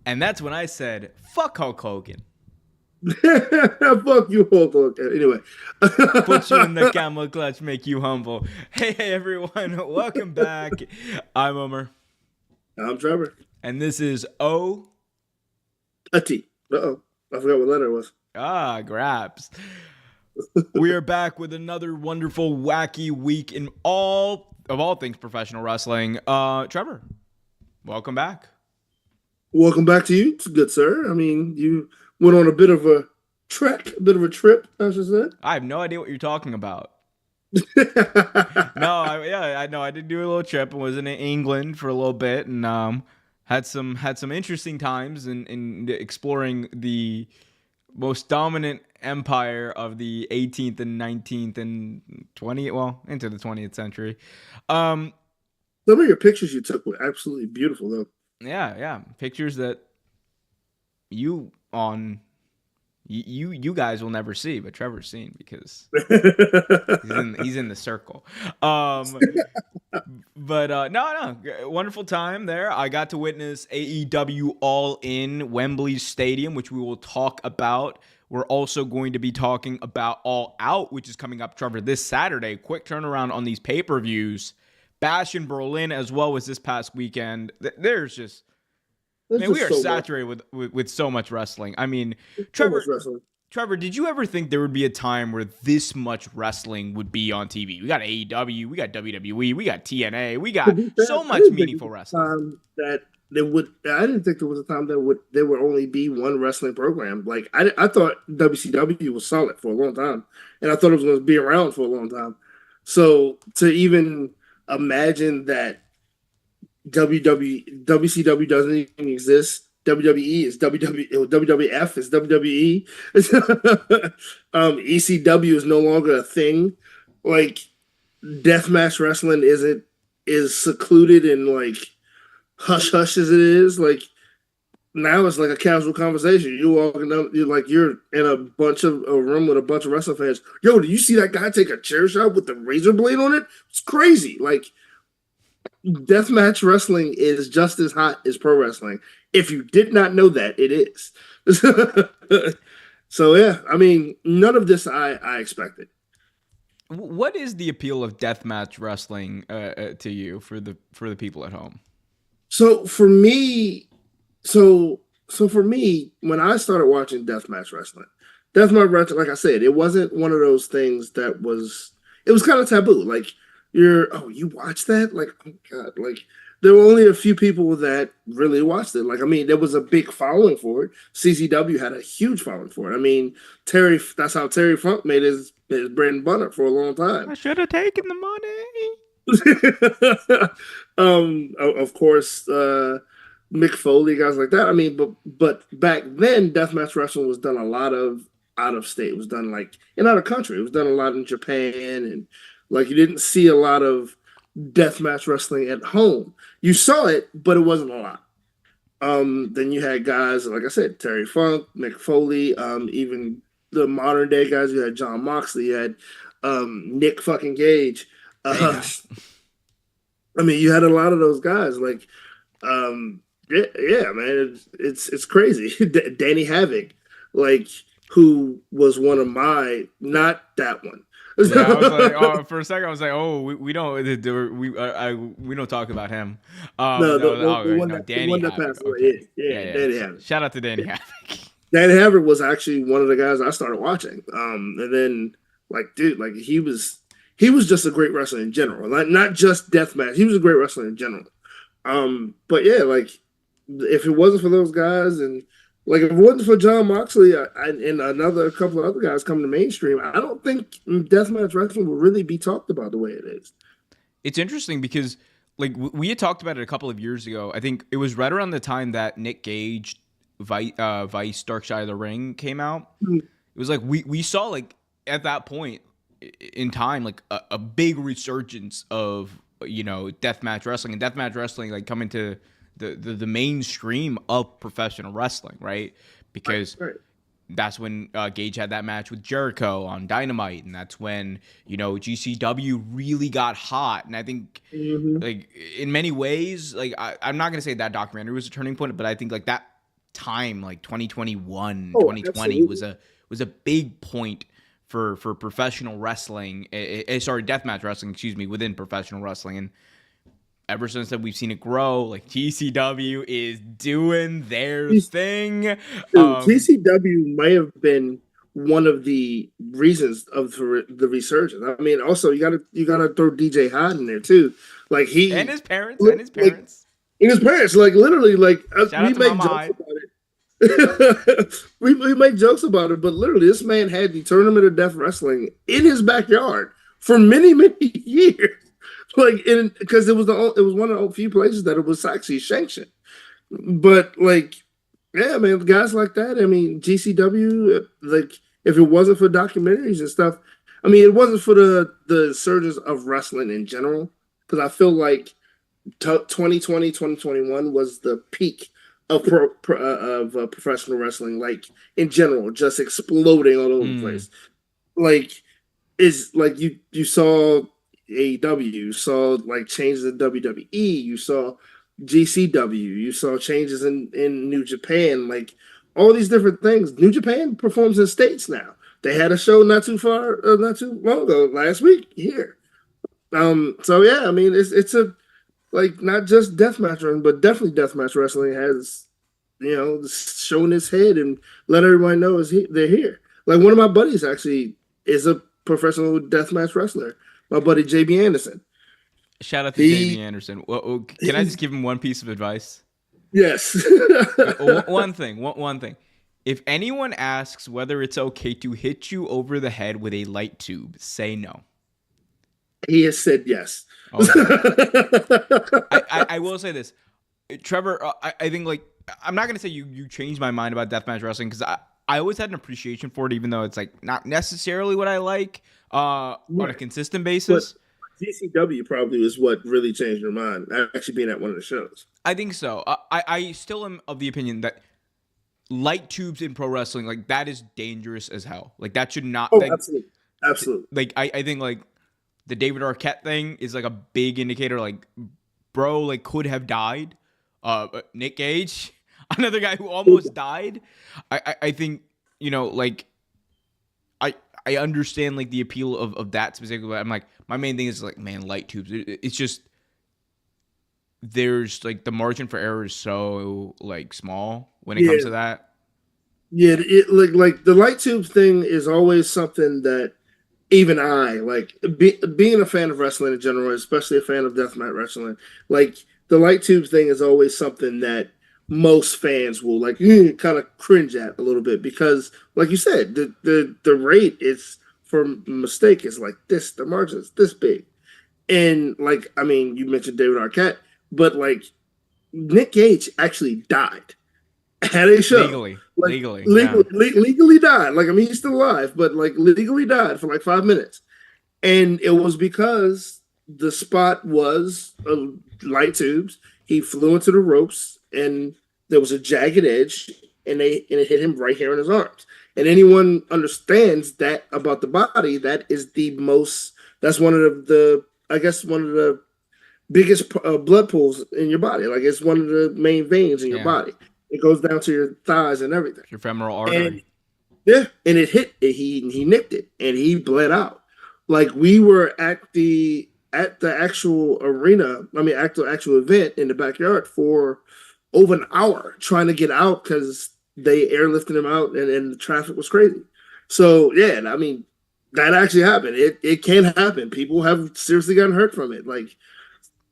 And that's when I said, fuck Hulk Hogan. Fuck you, Hulk Hogan. Anyway, Put you in the camel clutch, make you humble. Hey, everyone. Welcome back. I'm Omer. I'm Trevor. And this is O. A T. Uh-oh. I forgot what letter it was. Graps. We are back with another wonderful, wacky week in all things professional wrestling. Trevor, welcome back. Welcome back to you, good sir. I mean, you went on a bit of a trip, I should say. I have no idea what you're talking about. No, I know. I did do a little trip and was in England for a little bit, and had some interesting times in exploring the most dominant empire of the 18th and 19th and 20th, well, into the 20th century. Some of your pictures you took were absolutely beautiful, though. Yeah, pictures that you on you guys will never see, but Trevor's seen because he's in the circle. But no, wonderful time there. I got to witness AEW All In Wembley Stadium, which we will talk about. We're also going to be talking about All Out, which is coming up, Trevor, this Saturday. Quick turnaround on these pay-per-views. Bash in Berlin as well as this past weekend. There's just, man, we are so saturated with so much wrestling. I mean, Trevor, did you ever think there would be a time where this much wrestling would be on TV? We got AEW, we got WWE, we got TNA, we got so much meaningful wrestling. That there would, I didn't think there was a time that there would only be one wrestling program. Like I thought WCW was solid for a long time, and I thought it was going to be around for a long time. So to even imagine that WCW doesn't even exist. WWE is WWF is WWE. ECW is no longer a thing. Like deathmatch wrestling is secluded and like hush hush as it is. Like now it's like a casual conversation. You walking up, you're in a room with a bunch of wrestling fans. Yo, did you see that guy take a chair shot with the razor blade on it? It's crazy. Like deathmatch wrestling is just as hot as pro wrestling. If you did not know that, it is. So yeah, I mean, none of this I expected. What is the appeal of deathmatch wrestling to you for the people at home? So for me, for me, when I started watching deathmatch wrestling, like I said, it wasn't one of those things that was. It was kind of taboo. Like you watch that? Like, oh God, like there were only a few people that really watched it. Like, I mean, there was a big following for it. CCW had a huge following for it. I mean, that's how Terry Funk made his bread and butter for a long time. I should have taken the money. Of course, Mick Foley, guys like that. I mean, but back then, deathmatch wrestling was done a lot of out of state. It was done like in out of country. It was done a lot in Japan, and like you didn't see a lot of deathmatch wrestling at home. You saw it, but it wasn't a lot. Then you had guys like I said, Terry Funk, Mick Foley, even the modern day guys. You had John Moxley, you had Nick fucking Gage. I mean, you had a lot of those guys. Like, yeah, man, it's crazy. Danny Havoc, like, who was one of not that one. Yeah, I was like, oh, for a second, I was like, oh, we don't talk about him. The one that passed away. Okay. Yeah, Danny Havoc. Shout out to Danny Havoc. Danny Havoc was actually one of the guys I started watching. And then, like, dude, like he was just a great wrestler in general. Like, not just deathmatch. He was a great wrestler in general. But yeah, like, if it wasn't for those guys and like if it wasn't for John Moxley and a couple of other guys coming to mainstream, I don't think deathmatch wrestling will really be talked about the way it is. It's interesting because like we had talked about it a couple of years ago. I think it was right around the time that Nick Gage Vice Dark Side of the Ring came out. Mm-hmm. It was like we saw like at that point in time like a big resurgence of deathmatch wrestling and deathmatch wrestling like coming to the mainstream of professional wrestling, right? Because that's when Gage had that match with Jericho on Dynamite, and that's when GCW really got hot. And I think like in many ways, like I'm not gonna say that documentary was a turning point, but I think like that time, like 2021, Oh, 2020 absolutely. was a big point for professional wrestling. Sorry, deathmatch wrestling, excuse me, within professional wrestling. And ever since then, we've seen it grow. Like GCW is doing their thing. Dude, TCW may have been one of the reasons of the resurgence. I mean, also you gotta throw DJ Hyde in there too. Like And he, his parents, and his like parents. and his parents, like literally, like Shout we out to make Mama jokes Hyde. about it. we make jokes about it, but literally, this man had the tournament of death wrestling in his backyard for many years. Like, because it was one of the few places that it was actually sanctioned. But like, yeah, man, guys like that. I mean, GCW. Like, if it wasn't for documentaries and stuff, I mean, it wasn't for the surges of wrestling in general. Because I feel like 2020, 2021 was the peak of professional wrestling, like in general, just exploding all over the Mm. place. Like, is like you saw AEW, you saw like changes in WWE, you saw GCW, you saw changes in New Japan, like all these different things. New Japan performs in states now. They had a show not too long ago, last week here. So yeah, I mean it's a like not just deathmatch wrestling, but definitely deathmatch wrestling has shown its head and let everybody know they're here. Like one of my buddies actually is a professional deathmatch wrestler. My buddy JB Anderson. Shout out to JB He Anderson. Well, can I just he's give him one piece of advice? yes. One thing. One thing. If anyone asks whether it's okay to hit you over the head with a light tube, say no. He has said yes. Okay. I will say this, Trevor. I think like I'm not gonna say you changed my mind about deathmatch wrestling because I always had an appreciation for it, even though it's like not necessarily what I like on a Right. consistent But basis. GCW probably is what really changed your mind. Actually being at one of the shows. I think so. I still am of the opinion that light tubes in pro wrestling, like that is dangerous as hell. Like that should not Oh, absolutely. Absolutely. like I think like the David Arquette thing is like a big indicator. Like, bro, like could have died. Nick Gage, another guy who almost died. I think like I understand like the appeal of that specifically. But I'm like my main thing is like man, light tubes. It's just there's like the margin for error is so like small when it comes Yeah. to that. Yeah, like the light tube thing is always something that even I like being a fan of wrestling in general, especially a fan of deathmatch wrestling. Like the light tube thing is always something that most fans will like kind of cringe at a little bit because, like you said, the rate is for mistake is like this. The margin is this big, and like I mean, you mentioned David Arquette, but like Nick Gage actually died at a show. Like Legally, yeah. legally died. Like I mean, he's still alive, but like legally died for like 5 minutes, and it was because the spot was light tubes. He flew into the ropes, and there was a jagged edge, and it hit him right here in his arms. And anyone understands that about the body, that is the most. That's one of the I guess one of the biggest blood pools in your body. Like it's one of the main veins in your Yeah. body. It goes down to your thighs and everything. Your femoral And artery. yeah, and it hit. He nicked it, and he bled out. Like we were at the actual arena. I mean, actual event in the backyard for over an hour trying to get out because they airlifted him out, and the traffic was crazy. So yeah, I mean that actually happened. It can happen. People have seriously gotten hurt from it. Like,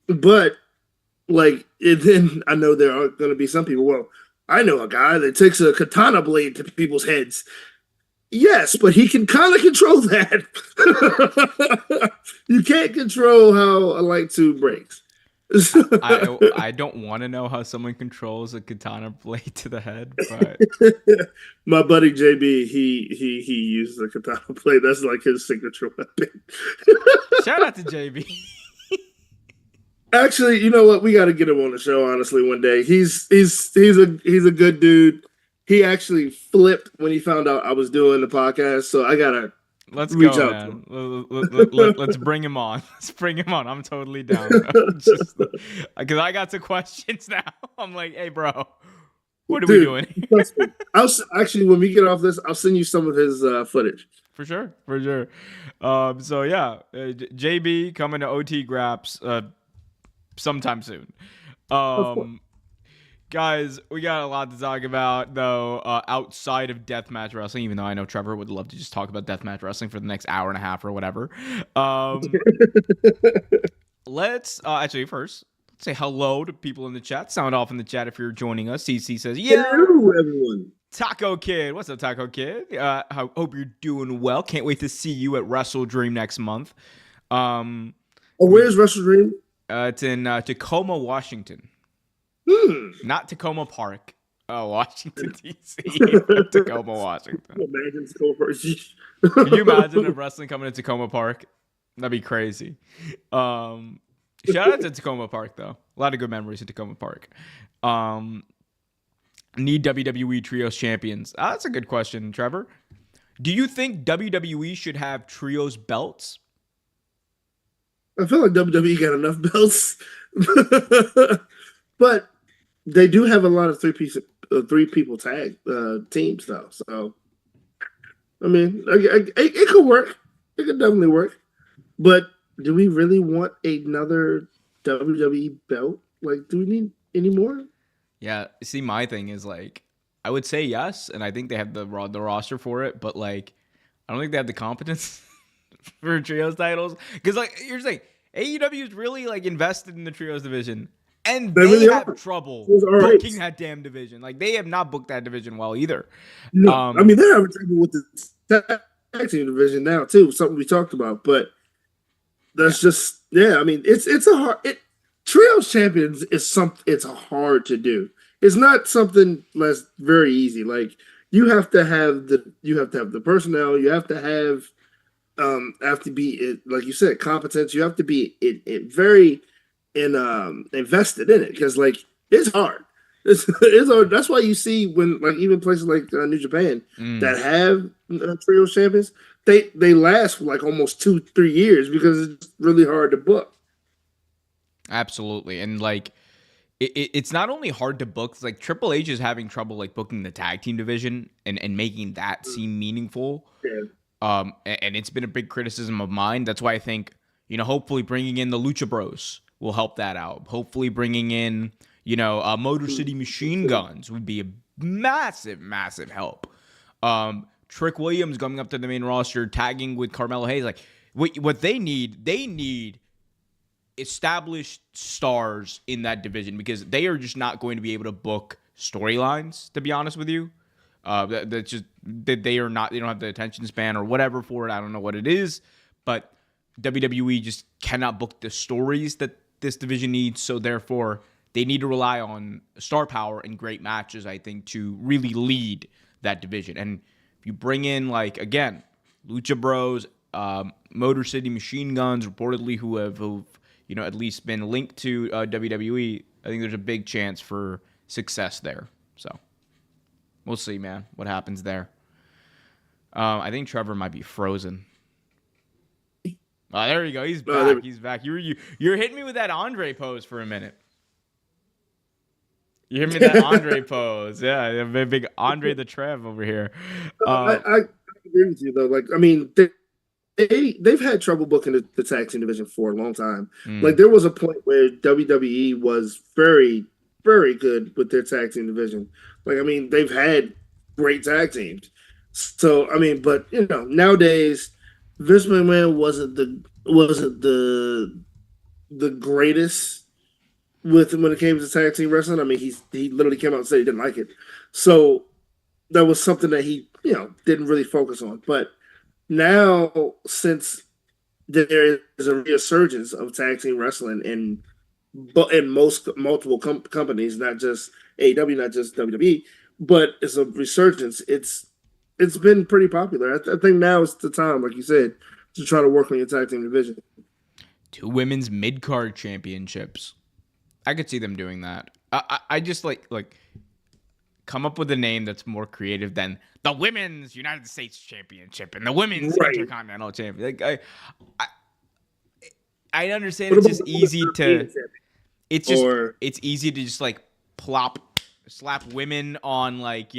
but like then I know there are going to be some people. Well, I know a guy that takes a katana blade to people's heads. Yes, but he can kind of control that. You can't control how a light tube breaks. I don't want to know how someone controls a katana blade to the head, but My buddy JB, he uses a katana blade. That's like his signature weapon. shout out to JB. Actually, you know what? We got to get him on the show. Honestly, one day he's a good dude. He actually flipped when he found out I was doing the podcast, so I gotta Let's reach go, out to man. him. Let's bring him on. Let's bring him on. I'm totally down, bro. Just because I got some questions now. I'm like, hey, bro, What are we Dude, doing? trust me. Actually, when we get off this, I'll send you some of his footage. For sure, for sure. So yeah, JB coming to OT Graps sometime soon. Of course. Um, Guys, we got a lot to talk about though outside of deathmatch wrestling. Even though I know Trevor would love to just talk about deathmatch wrestling for the next hour and a half or whatever. Um, let's actually first let's say hello to people in the chat. Sound off in the chat if you're joining us. CC says, "Yo, Hello, everyone. Taco Kid, what's up, Taco Kid? Hope you're doing well. Can't wait to see you at Wrestle Dream next month. Um, Oh, where's Wrestle Dream? it's in Tacoma, Washington, not Tacoma Park. Oh, Washington D.C. Tacoma, Washington. Imagine Skull first. Can you imagine if wrestling coming to Tacoma Park? That'd be crazy. Shout out to Tacoma Park though. A lot of good memories in Tacoma Park. Need WWE Trios champions? That's a good question, Trevor. Do you think WWE should have Trios belts? I feel like WWE got enough belts, but they do have a lot of three people tag teams though. So I mean, it could work. It could definitely work. But do we really want another WWE belt? Like, do we need any more? Yeah. See, my thing is like, I would say yes, and I think they have the roster for it, but like, I don't think they have the competence for trios titles. Because like you're saying, AEW is really like invested in the trios division, and they really have are. trouble Those are booking right. that damn division. Like they have not booked that division well either. No, I mean they're having trouble with the tag team division now too. Something we talked about, but that's just yeah. I mean it's a hard trios champions is something. It's hard to do. It's not something that's very easy. Like you have to have the personnel. You have to be like you said competence. You have to be very invested in it because like it's hard. It's hard. That's why you see when like even places like New Japan that have trio champions, they last for like almost 2-3 years because it's really hard to book. Absolutely, and like it's not only hard to book. It's like Triple H is having trouble like booking the tag team division and making that seem meaningful. Yeah. And it's been a big criticism of mine. That's why I think, hopefully bringing in the Lucha Bros will help that out. Hopefully bringing in, Motor City Machine Guns would be a massive, massive help. Trick Williams going up to the main roster, tagging with Carmelo Hayes. Like, what they need established stars in that division because they are just not going to be able to book storylines, to be honest with you. That's just that they don't have the attention span or whatever for it. I don't know what it is, but WWE just cannot book the stories that this division needs. So therefore, they need to rely on star power and great matches, I think, to really lead that division. And if you bring in like again, Lucha Bros, Motor City Machine Guns, reportedly who've at least been linked to WWE, I think there's a big chance for success there. So. We'll see, man, what happens there. I think Trevor might be frozen. Oh, there you go. He's back. He's back. You're hitting me with that Andre pose for a minute. You hear me that Andre pose? Yeah, big Andre the Trev over here. I agree with you though. Like, I mean, they've had trouble booking the tag team division for a long time. Like, there was a point where WWE was very, very good with their tag team division. Like, I mean, they've had great tag teams. So, I mean, but nowadays, Vince McMahon wasn't the greatest when it came to tag team wrestling. I mean, he literally came out and said he didn't like it. So that was something that he didn't really focus on. But now, since there is a resurgence of tag team wrestling in multiple companies, not just AEW, not just WWE, but it's a resurgence. It's been pretty popular. I think now is the time, like you said, to try to work on your tag team division. 2 women's mid-card championships. I could see them doing that. I just like come up with a name that's more creative than the Women's United States Championship and the Women's Intercontinental Championship. Like, I understand it's just easy to. It's easy to just like plop slap women on like,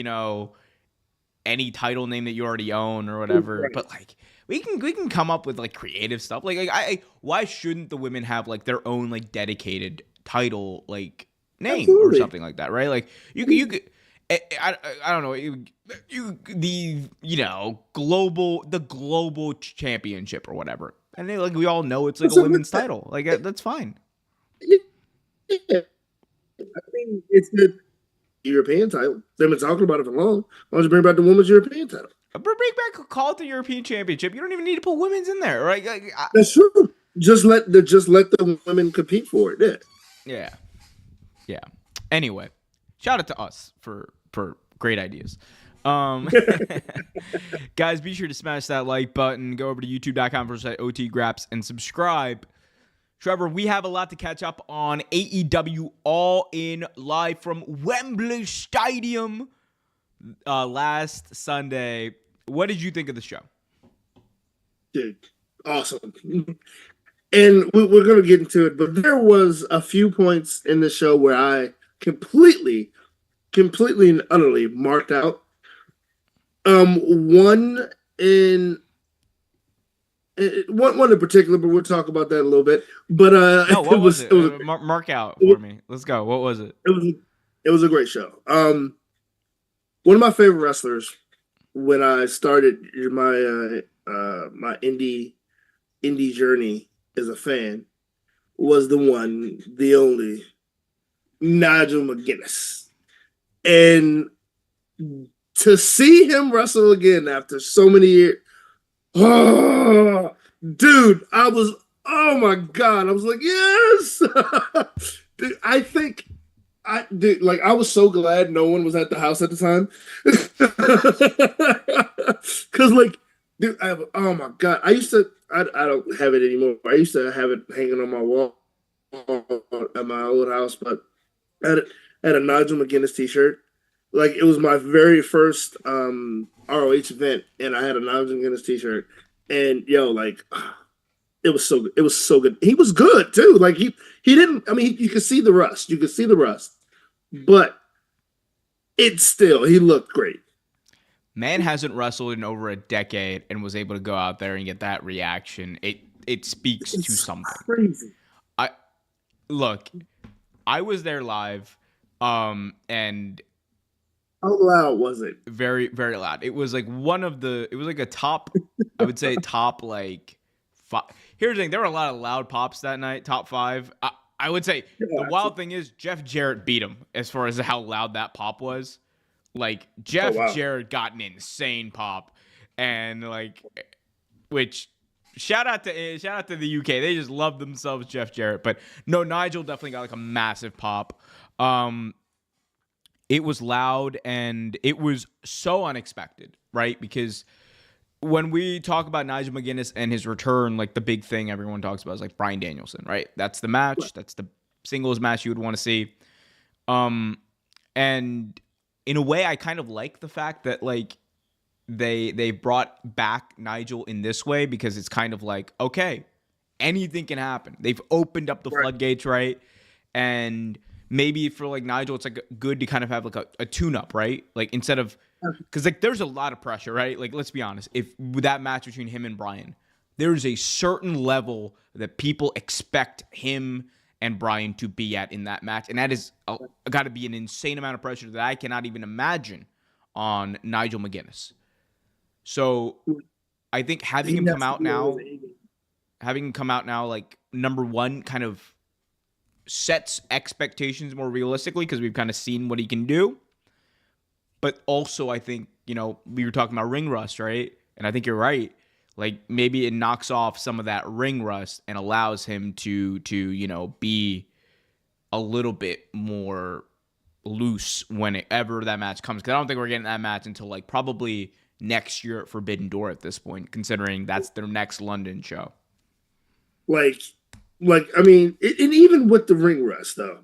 any title name that you already own or whatever. Right. But like we can come up with like creative stuff. Like I why shouldn't the women have like their own like dedicated title like name or Absolutely. something like that, right? Like you could I don't know the global championship or whatever, and they, like we all know it's like a That's a women's title, like that's fine. yeah. I mean, it's the European title. They've been talking about it for long. Why don't you bring back the women's European title? But bring back, call it the European Championship. You don't even need to put women's in there, right? That's true. Just let the women compete for it. Yeah. Yeah, yeah. Anyway, shout out to us for great ideas. Guys, be sure to smash that like button. Go over to youtube.com/OTGraps and subscribe. Trevor, we have a lot to catch up on. AEW All In live from Wembley Stadium last Sunday. What did you think of the show? Dude, awesome. And we're going to get into it, but there was a few points in the show where I completely and utterly marked out. One in one in particular, but we'll talk about that a little bit. But No, what was it? Mark out for me. Let's go. What was it? It was a great show. One of my favorite wrestlers when I started my indie journey as a fan was the one, the only Nigel McGuinness, and to see him wrestle again after so many years, oh, dude, oh my god, I was like, yes, dude, I was so glad no one was at the house at the time, because like, dude, oh my god, I don't have it anymore. I used to have it hanging on my wall at my old house, but I had a Nigel McGuinness t-shirt. Like, it was my very first ROH event, and I had a Nigel McGuinness t-shirt. And yo, like, it was so good. It was so good. He was good too. Like he didn't. I mean, you could see the rust. You could see the rust, but he looked great. Man hasn't wrestled in over a decade and was able to go out there and get that reaction. It speaks to something. Crazy. Look, I was there live, and how loud was it? Very, very loud. It was like it was like a top, I would say top like five. Here's the thing, there were a lot of loud pops that night, top five. I would say the wild thing is Jeff Jarrett beat him as far as how loud that pop was. Like Jeff Jarrett got an insane pop, and like, which shout out to the UK. They just love themselves Jeff Jarrett. But no, Nigel definitely got like a massive pop. It was loud and it was so unexpected, right? Because when we talk about Nigel McGuinness and his return, like the big thing everyone talks about is like Bryan Danielson, right? That's the match. That's the singles match you would want to see. And in a way, I kind of like the fact that like they brought back Nigel in this way, because it's kind of like, okay, anything can happen. They've opened up the floodgates, right? And maybe for like Nigel, it's like good to kind of have like a tune-up, right? Like instead of, because like there's a lot of pressure, right? Like let's be honest, if with that match between him and Bryan, there's a certain level that people expect him and Bryan to be at in that match, and that is got to be an insane amount of pressure that I cannot even imagine on Nigel McGuinness. So I think having him come out now, like number one, kind of sets expectations more realistically, because we've kind of seen what he can do. But also, I think, we were talking about ring rust, right? And I think you're right. Like maybe it knocks off some of that ring rust and allows him to be a little bit more loose whenever that match comes. Because I don't think we're getting that match until like probably next year at Forbidden Door at this point, considering that's their next London show. Like I mean, and even with the ring rust though,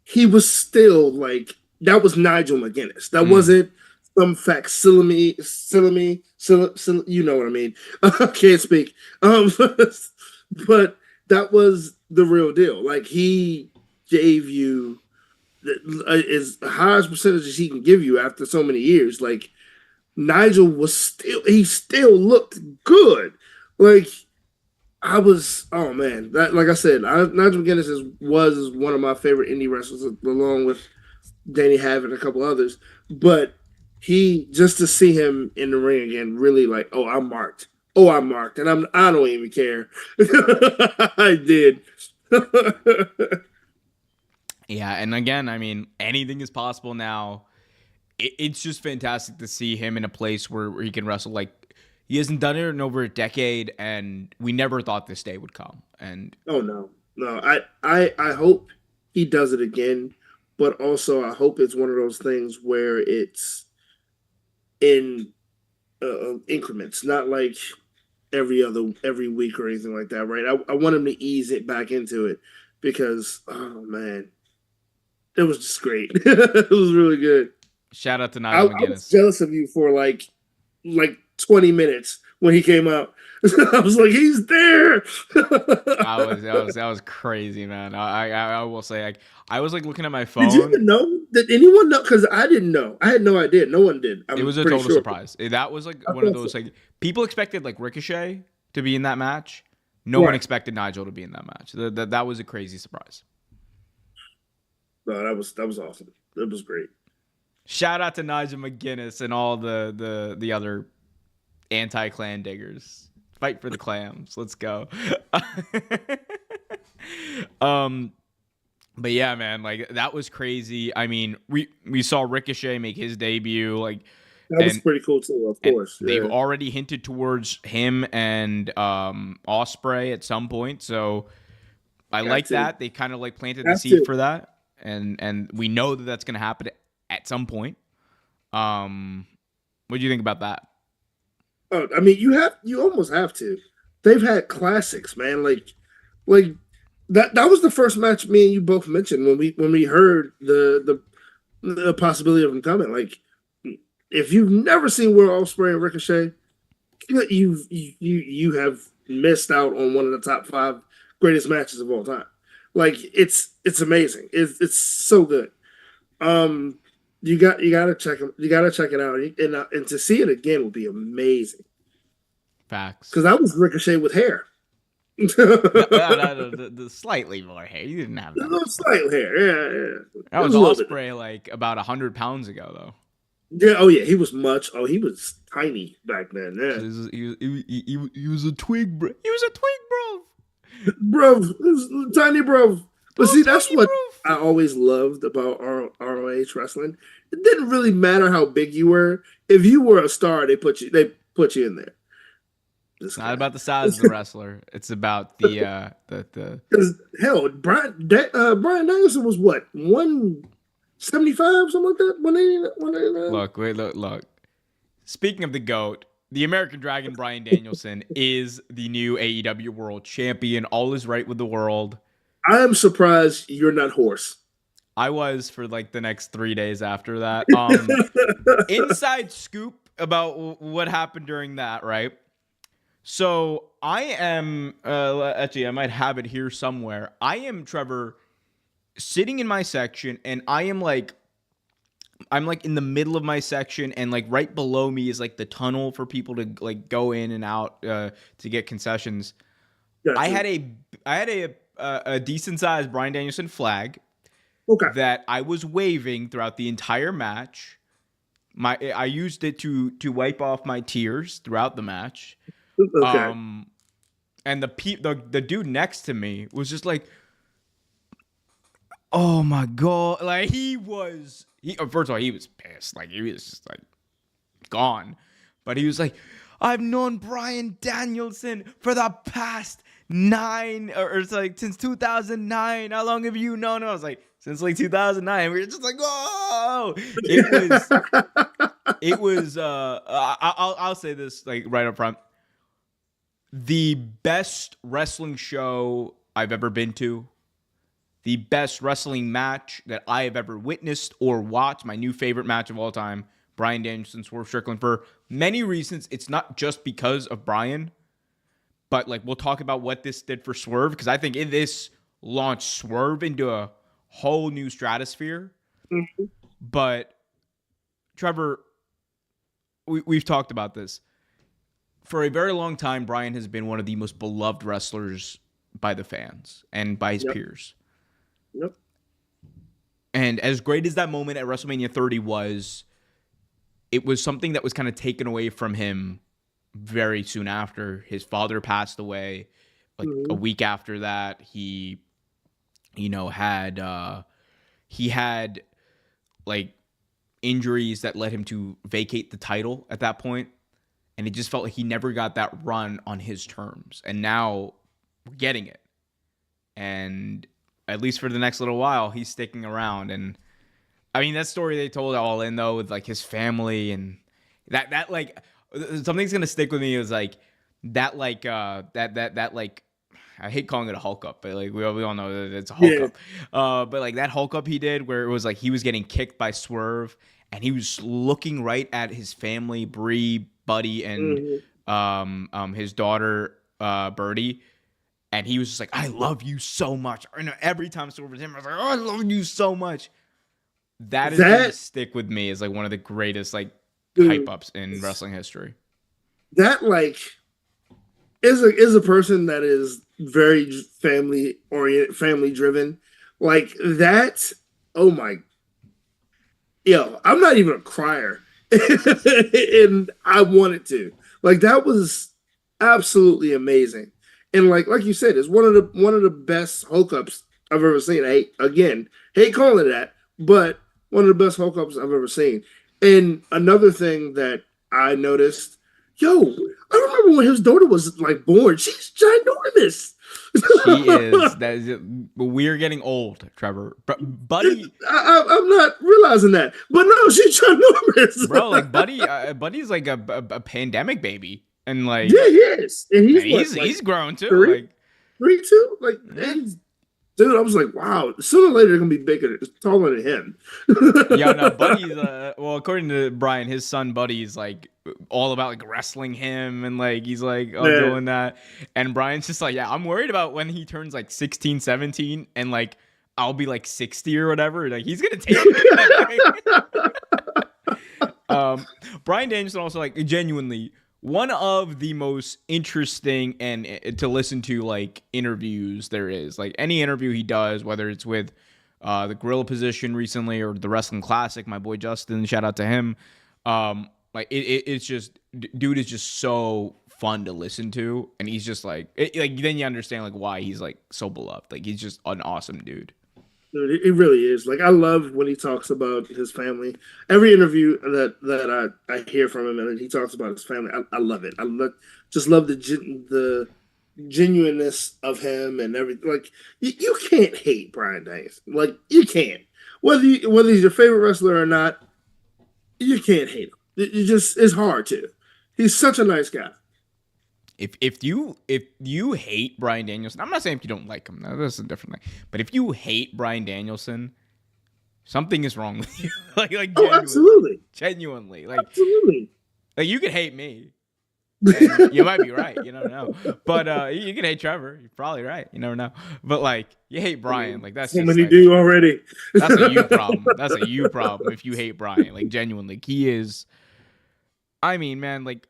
he was still like, that was Nigel McGuinness. That wasn't some facsimile, you know what I mean? I can't speak. But that was the real deal. Like he gave you as high as percentage as he can give you after so many years. Like Nigel was he still looked good. Like I was, oh man, that like I said, Nigel McGuinness was one of my favorite indie wrestlers, along with Danny Havoc and a couple others. But he just to see him in the ring again, really like, oh, I'm marked. Oh, I'm marked, and I don't even care. I did. Yeah, and again, I mean, anything is possible now. It's just fantastic to see him in a place where he can wrestle. Like, he hasn't done it in over a decade, and we never thought this day would come. And Oh no, no. I hope he does it again, but also I hope it's one of those things where it's in increments, not like every week or anything like that, right? I want him to ease it back into it because oh man, it was just great. It was really good. shout out to I, Nigel I was McGuinness. jealous of you for like 20 minutes when he came out. I was like, he's there. That was crazy, man. I will say, like, I was like looking at my Did you phone. even know? Did anyone know? Because I didn't know. I had no idea. No one did. It I'm was a pretty total sure. surprise. That was like I one of thought so. those, like, people expected like Ricochet to be in that match. No one Right. expected Nigel to be in that match. That was a crazy surprise. No, that was awesome. That was great. Shout out to Nigel McGuinness and all the other anti-clan diggers. Fight for the clams. Let's go. um but yeah, man, like that was crazy. I mean, we saw Ricochet make his debut, like, That was and pretty cool too. Of and course. they've Yeah. already hinted towards him and Osprey at some point. So I Got like to. that. They kind of like planted the Got seed to. for that, and we know that that's going to happen at some point. What do you think about that? Oh, I mean, you almost have to. They've had classics, man. Like that was the first match me and you both mentioned when we heard the possibility of him coming. Like, if you've never seen Will Ospreay and Ricochet, you have missed out on one of the top five greatest matches of all time. Like, it's amazing. It's so good. Um, you gotta check them. You gotta check it out, and to see it again would be amazing. Facts. Because I was Ricochet with hair. No, no, A no, the slightly more hair. You didn't have that little much hair. slight hair, yeah, yeah. That It was was a little bit. Osprey like about 100 pounds ago, though. Yeah, oh yeah, he was much. Oh, he was tiny back then. Yeah, He was a twig, bro. He was a twig, bro. bro, this was tiny, bro. But Little see, that's tiny, what bro. I always loved about ROH wrestling. It didn't really matter how big you were. If you were a star, they put you in there. This It's not guy, about the size of the wrestler. It's about the. because hell, Brian Danielson was what 175, something like that. 180. Look, wait, look. Speaking of the GOAT, the American Dragon Bryan Danielson is the new AEW World Champion. All is right with the world. I am surprised you're not hoarse. I was for like the next 3 days after that. Inside scoop about what happened during that, right? So I am actually I might have it here somewhere. I am Trevor sitting in my section, and I'm like in the middle of my section, and like right below me is like the tunnel for people to like go in and out to get concessions. I Gotcha. had a decent sized Bryan Danielson flag Okay. that I was waving throughout the entire match. I used it to wipe off my tears throughout the match. Okay. And the dude next to me was just like, oh my god, like first of all, he was pissed, like he was just like gone, but he was like, I've known Bryan Danielson for the past nine, or it's like since 2009. How long have you known him? I was like, since like 2009. We were just like, oh, it was I'll say this like right up front, the best wrestling show I've ever been to, the best wrestling match that I have ever witnessed or watched, my new favorite match of all time, Bryan Danielson, Swerve Strickland, for many reasons. It's not just because of Bryan, but like we'll talk about what this did for Swerve, because I think this launched Swerve into a whole new stratosphere. Mm-hmm. But Trevor, we've talked about this. For a very long time, Bryan has been one of the most beloved wrestlers by the fans and by his Yep. peers. Yep. And as great as that moment at WrestleMania 30 was, it was something that was kind of taken away from him very soon after. His father passed away. Like a Mm-hmm. week after that, he had like injuries that led him to vacate the title at that point. And it just felt like he never got that run on his terms. And now we're getting it. And at least for the next little while, he's sticking around. And I mean, that story they told All In, though, with like his family and that like something's gonna stick with me is like that like I hate calling it a Hulk up, but like we all know that it's a Hulk up. But like that Hulk up he did where it was like he was getting kicked by Swerve and he was looking right at his family, Bree, Buddy, and his daughter Birdie. And he was just like, I love you so much. And every time Swerve was him, I was like, oh, I love you so much. That is going to stick with me as like one of the greatest like hype ups in wrestling history. That like is a person that is very family oriented, family driven. Like that. Oh my. Yo, I'm not even a crier. And I wanted to. Like that was absolutely amazing. And like you said, it's one of the best Hulk ups I've ever seen. Hate calling it that, but one of the best Hulk ups I've ever seen. And another thing that I noticed, yo, I remember when his daughter was like born. She's ginormous. She is. That is. We're getting old, Trevor. Buddy, I'm not realizing that, but no, she's ginormous, bro. Like Buddy's like a pandemic baby. And like, yeah, he is, and he's grown too. Three, like, too. Like, dude, I was like, wow. Sooner or later, they're gonna be bigger, taller than him. Yeah, no, Buddy's. Well, according to Bryan, his son Buddy's like all about like wrestling him, and like he's like doing that. And Bryan's just like, yeah, I'm worried about when he turns like 16, 17, and like I'll be like 60 or whatever. Like he's gonna take it. Bryan Danielson also like genuinely one of the most interesting and to listen to like interviews there is. Like any interview he does, whether it's with the Gorilla Position recently or the Wrestling Classic, my boy Justin, shout out to him. Like it's just, dude is just so fun to listen to, and he's just like then you understand like why he's like so beloved. Like he's just an awesome dude. Dude, it really is. Like I love when he talks about his family. Every interview that I hear from him, and he talks about his family, I love it. Just love the genuineness of him and everything. Like you can't hate Bryan Danielson. Like you can't. Whether he's your favorite wrestler or not, you can't hate him. It's hard to. He's such a nice guy. If you hate Bryan Danielson, I'm not saying if you don't like him. That's a different thing. But if you hate Bryan Danielson, something is wrong with you. like absolutely, genuinely, absolutely. Like you could hate me. And you might be right. You never know. But you can hate Trevor. You're probably right. You never know. But like you hate Bryan. Like that's so just, many like, do already. That's a you problem. That's a you problem if you hate Bryan. Like genuinely, he is. I mean, man, like.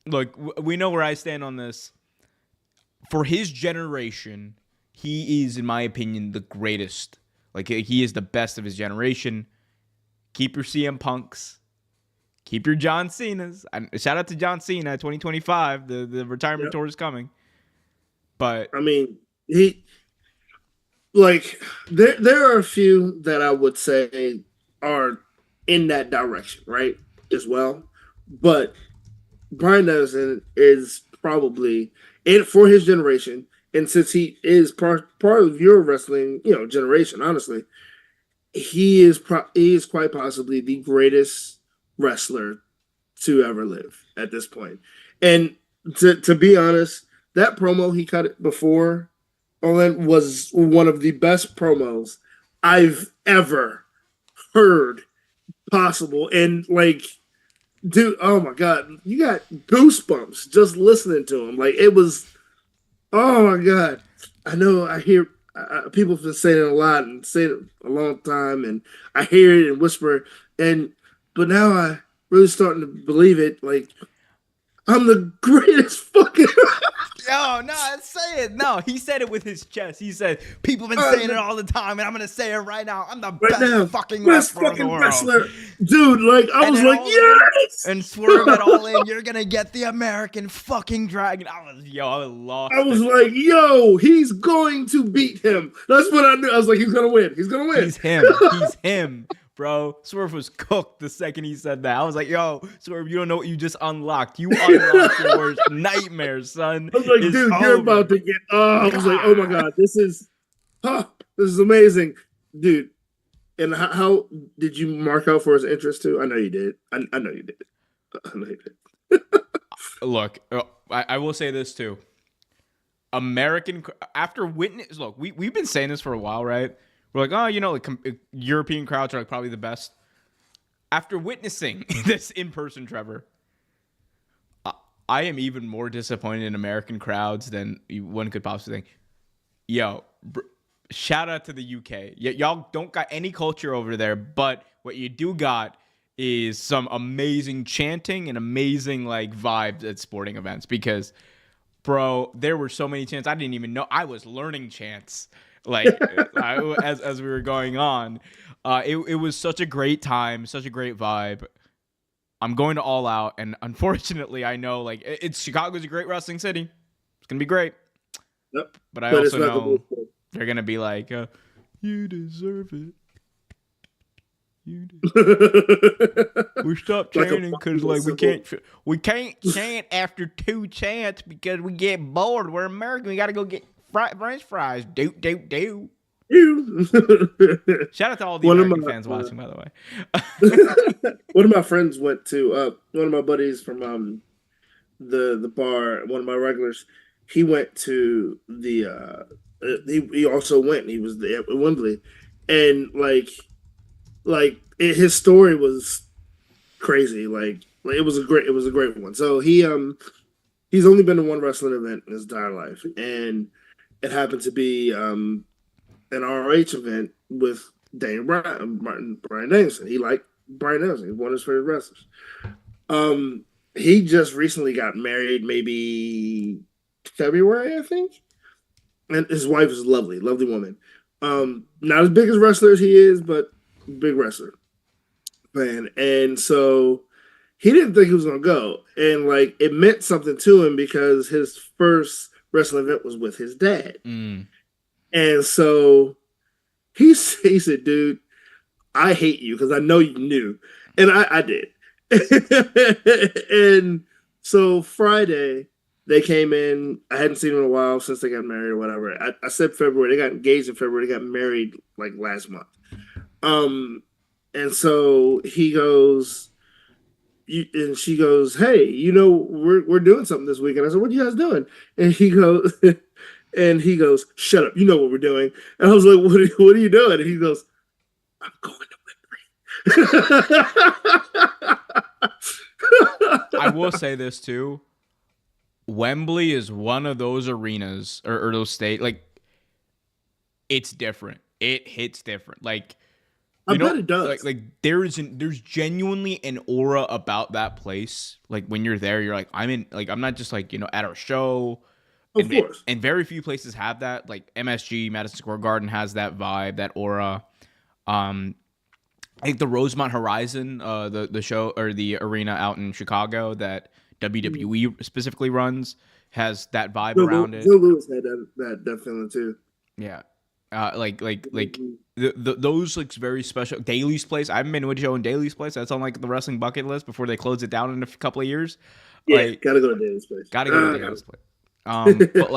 Look, we know where I stand on this. For his generation, he is, in my opinion, the greatest. Like, he is the best of his generation. Keep your CM Punks. Keep your John Cenas. Shout out to John Cena, 2025. The retirement tour is coming. But I mean, there are a few that I would say are in that direction, right? As well. But Bryan Danielson is probably in for his generation, and since he is part of your wrestling, generation, honestly, he is quite possibly the greatest wrestler to ever live at this point. And to be honest, that promo he cut before Olin was one of the best promos I've ever heard possible, and like. Dude, oh my God. You got goosebumps just listening to him. Like it was, oh my God. I know I people have been saying it a lot and saying it a long time, and I hear it and whisper, and but now I really starting to believe it. Like I'm the greatest fucking. Yo, no, say it. No, he said it with his chest. He said, people have been saying it all the time, and I'm going to say it right now. I'm the Right best now, fucking best wrestler in the fucking world. wrestler, dude. Like I And was then like, all in, yes. and Swerve at All In, you're going to get the American fucking Dragon. I I lost was it. like, yo, he's going to beat him. That's what I knew. I was like, he's gonna win. He's gonna win. He's him. He's him, bro. Swerve was cooked the second he said that. I was like, yo, Swerve, you don't know what you just unlocked. You unlocked your worst nightmare, son. I was like, It's dude, you're about over. to get. Oh, I was like, oh my God. god, this is amazing, dude. And how did you mark out for his interest too? I know you did. I know you did. I know you did. Look, I will say this too. American after witness look we've been saying this for a while, right? We're like, oh, like European crowds are like probably the best. After witnessing this in person, Trevor, I am even more disappointed in American crowds than one could possibly think. Yo, shout out to the UK. Y'all don't got any culture over there, but what you do got is some amazing chanting and amazing like vibes at sporting events because bro, there were so many chants I didn't even know. I was learning chants like as we were going on. It was such a great time, such a great vibe. I'm going to All Out, and unfortunately, I know like it's Chicago's a great wrestling city. It's gonna be great, Yep. but I But it's also not gonna know be. they're gonna be like, "You deserve it." We stopped Like a chanting because like we can't chant after two chants because we get bored. We're American. We gotta go get French fries. Do. Shout out to all the one of American my fans watching, by the way. one of my friends went to one of my buddies from the bar, one of my regulars, he went to the he also went, he was there at Wembley, and his story was crazy. Like it was a great one. So he's only been to one wrestling event in his entire life, and it happened to be an ROH event with Daniel Brian Danielson. He liked Brian Danielson. He's one of his favorite wrestlers. He just recently got married, maybe February, I think. And his wife is lovely, lovely woman. Not as big as wrestler as he is, but big wrestler fan. And so he didn't think he was gonna go. And like it meant something to him because his first wrestling event was with his dad. Mm. And so he said, dude, I hate you because I know you knew. And I did. And so Friday, they came in. I hadn't seen them in a while since they got married or whatever. I said February. They got engaged in February. They got married like last month. And so he goes, and she goes, hey, we're doing something this weekend. I said, what are you guys doing? And he goes, shut up. You know what we're doing. And I was like, what are you doing? And he goes, I'm going to Wembley. I will say this too. Wembley is one of those arenas or those state like it's different. It hits different. Like I bet it does. like there's genuinely an aura about that place. Like when you're there, you're like I'm not just like at our show. Of course. And very few places have that. Like MSG, Madison Square Garden has that vibe, that aura. I think the Rosemont Horizon, the show or the arena out in Chicago that WWE specifically runs, has that vibe around it. Joe Louis had that feeling too. Yeah, those like very special. Daly's place. I haven't been to a show in Daly's place. That's on like the wrestling bucket list before they close it down in a couple of years. Yeah, gotta go to Daly's place. Gotta go to Daly's place. But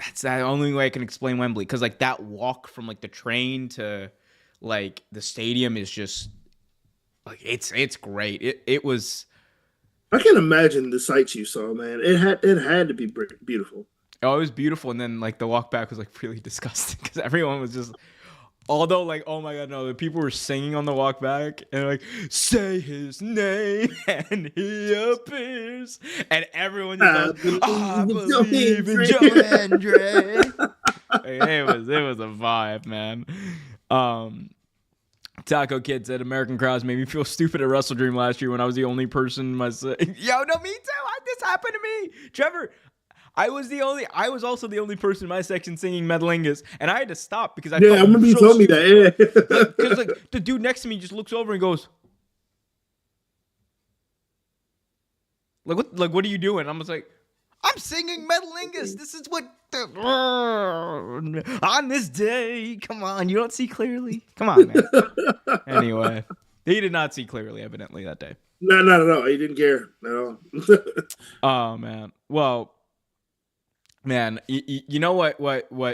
that's the only way I can explain Wembley because like that walk from like the train to like the stadium is just like it's great. It was. I can't imagine the sights you saw, man. It had to be beautiful. Oh, it was beautiful, and then like the walk back was like really disgusting because everyone was just Although, like, oh my god, no, the people were singing on the walk back and like, say his name and he appears, and everyone just I goes, I believe in Joe believe in Hendry. Joe Hendry. It was a vibe, man. Taco Kid said American crowds made me feel stupid at Wrestle Dream last year when I was the only person in my Yo, no, me too. This happened to me, Trevor. I was also the only person in my section singing Metalingus, and I had to stop because I Yeah, felt I remember you so told me that. Yeah. because like the dude next to me just looks over and goes, what are you doing? I'm just like, I'm singing Metalingus. This is what on this day. Come on, you don't see clearly. Come on, man. Anyway, he did not see clearly, evidently, that day. No, not at all. He didn't care at all. Oh man. Well, man, you know what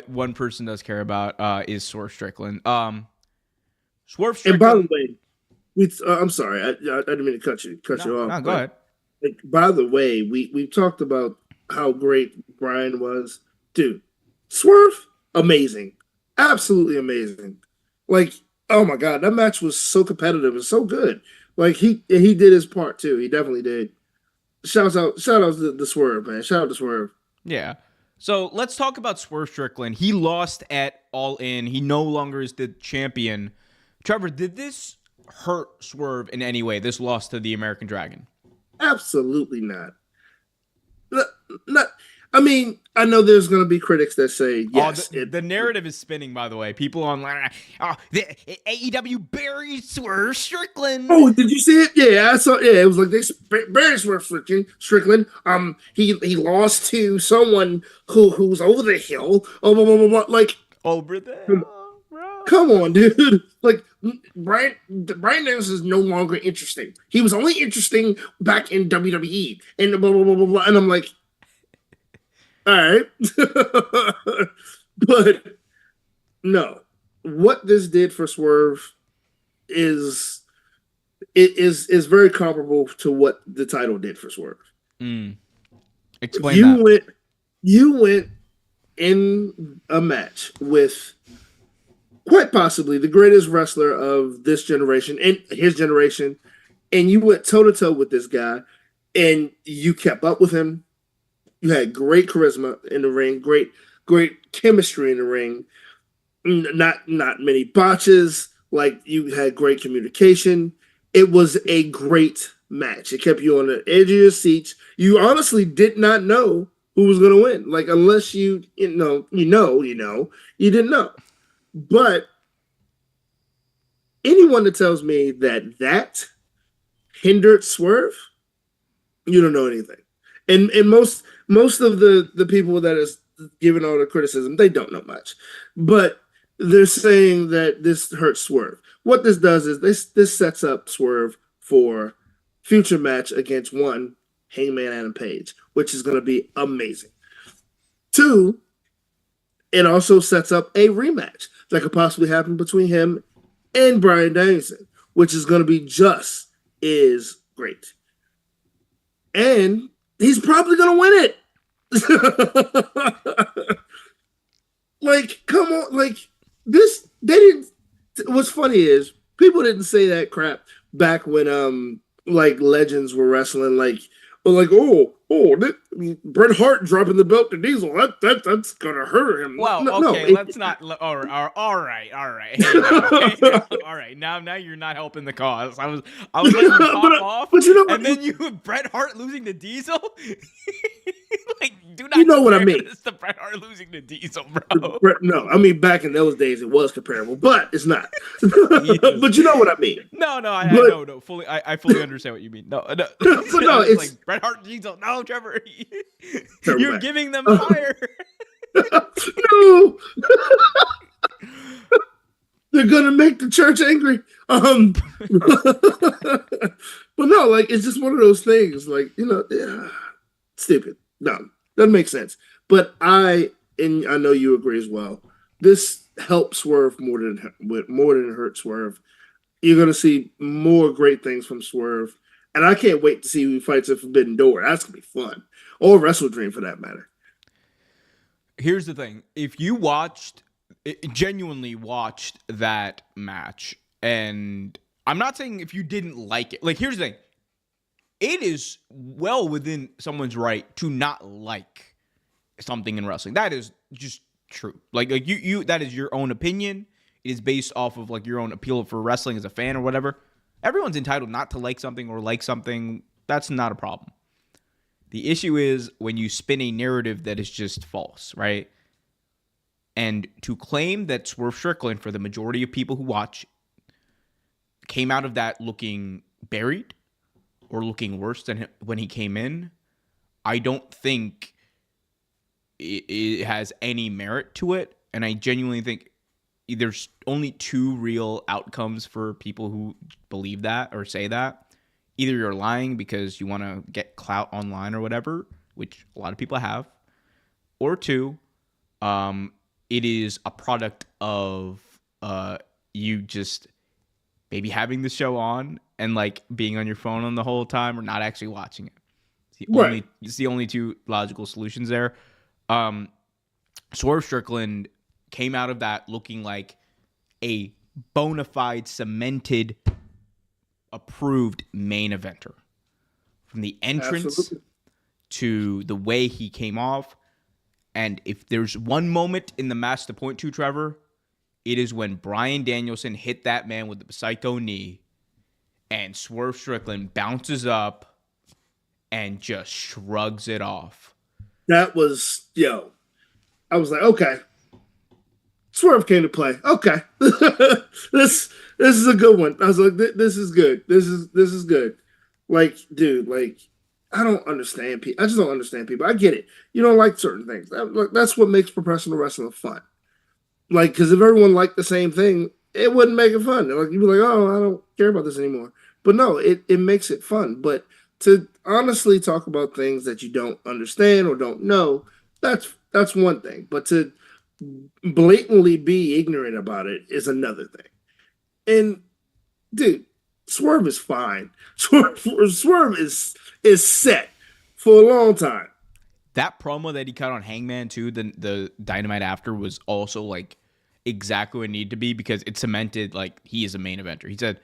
one person does care about is Swerve Strickland. Swerve And by the Strickland. way, I'm sorry, I didn't mean to cut you off. No, go ahead. Like, by the way, we talked about how great Brian was, dude. Swerve, amazing, absolutely amazing. Like, oh my god, that match was so competitive and so good. Like he did his part too. He definitely did. Shout out to the Swerve, man. Shout out to Swerve. Yeah. So let's talk about Swerve Strickland. He lost at All In. He no longer is the champion. Trevor, did this hurt Swerve in any way? This loss to the American Dragon? Absolutely not. Not. I mean, I know there's going to be critics that say yes. The narrative is spinning, by the way. People online, the AEW buries Swerve Strickland. Oh, did you see it? Yeah, I saw. Yeah, it was like they buried Swerve Strickland. He lost to someone who's over the hill. Oh, blah, blah, blah, blah. Like over there. Bro. Come on, dude. Like Brian Daniels is no longer interesting. He was only interesting back in WWE and blah blah blah blah blah. And I'm like, all right, but no. What this did for Swerve is very comparable to what the title did for Swerve. Explain that. You went in a match with quite possibly the greatest wrestler of this generation and his generation, and you went toe to toe with this guy, and you kept up with him. You had great charisma in the ring, great chemistry in the ring. Not many botches. Like, you had great communication. It was a great match. It kept you on the edge of your seats. You honestly did not know who was going to win. Like, unless you didn't know. But anyone that tells me that hindered Swerve, you don't know anything. And most of the people that is giving all the criticism, they don't know much. But they're saying that this hurts Swerve. What this does is this sets up Swerve for future match against one, Hangman Adam Page, which is going to be amazing. Two, it also sets up a rematch that could possibly happen between him and Bryan Danielson, which is going to be just as great. And he's probably going to win it. Like, come on. Like, this, they didn't. What's funny is people didn't say that crap back when, like, legends were wrestling. Like, Bret Hart dropping the belt to Diesel. That's gonna hurt him. Well, okay, let's not. All right. Hey, now. All right. Now you're not helping the cause. I was letting you pop off, but you know, and then you Bret Hart losing to Diesel. Like, do not. You know what I mean? It's the Bret Hart losing to Diesel, bro. No, I mean, back in those days it was comparable, but it's not. But you know what I mean? No, I fully understand what you mean. No, but no, it's like Bret Hart, Diesel. No, Trevor, you're giving them fire. No, they're gonna make the church angry. But no, like, it's just one of those things. Like, stupid. No, doesn't make sense. But I know you agree as well. This helps Swerve more than it hurts Swerve. You're gonna see more great things from Swerve, and I can't wait to see who fights at Forbidden Door. That's gonna be fun, or Wrestle Dream for that matter. Here's the thing: if you watched genuinely watched that match, and I'm not saying if you didn't like it. Like, here's the thing. It is well within someone's right to not like something in wrestling. That is just true. Like you that is your own opinion. It is based off of like your own appeal for wrestling as a fan or whatever. Everyone's entitled not to like something or like something. That's not a problem. The issue is when you spin a narrative that is just false, right? And to claim that Swerve Strickland, for the majority of people who watch, came out of that looking buried or looking worse than when he came in, I don't think it has any merit to it. And I genuinely think there's only two real outcomes for people who believe that or say that. Either you're lying because you want to get clout online or whatever, which a lot of people have, or two, it is a product of you just maybe having the show on and like being on your phone on the whole time or not actually watching it. It's the only two logical solutions there. Swerve Strickland came out of that looking like a bona fide, cemented, approved main eventer. From the entrance to the way he came off. And if there's one moment in the match to point to, Trevor, it is when Bryan Danielson hit that man with the psycho knee and Swerve Strickland bounces up and just shrugs it off. That was, I was like, okay. Swerve came to play. Okay. This is a good one. I was like, this is good. This is good. Like, dude, like, I don't understand people. I just don't understand people. I get it. You don't like certain things. That's what makes professional wrestling fun. Like, because if everyone liked the same thing, it wouldn't make it fun. Like, you'd be like, oh, I don't care about this anymore. But no, it makes it fun. But to honestly talk about things that you don't understand or don't know, that's one thing. But to blatantly be ignorant about it is another thing. And dude, Swerve is fine. Swerve is set for a long time. That promo that he cut on Hangman too, the Dynamite after, was also like exactly what it needed to be because it cemented like he is a main eventer. He said,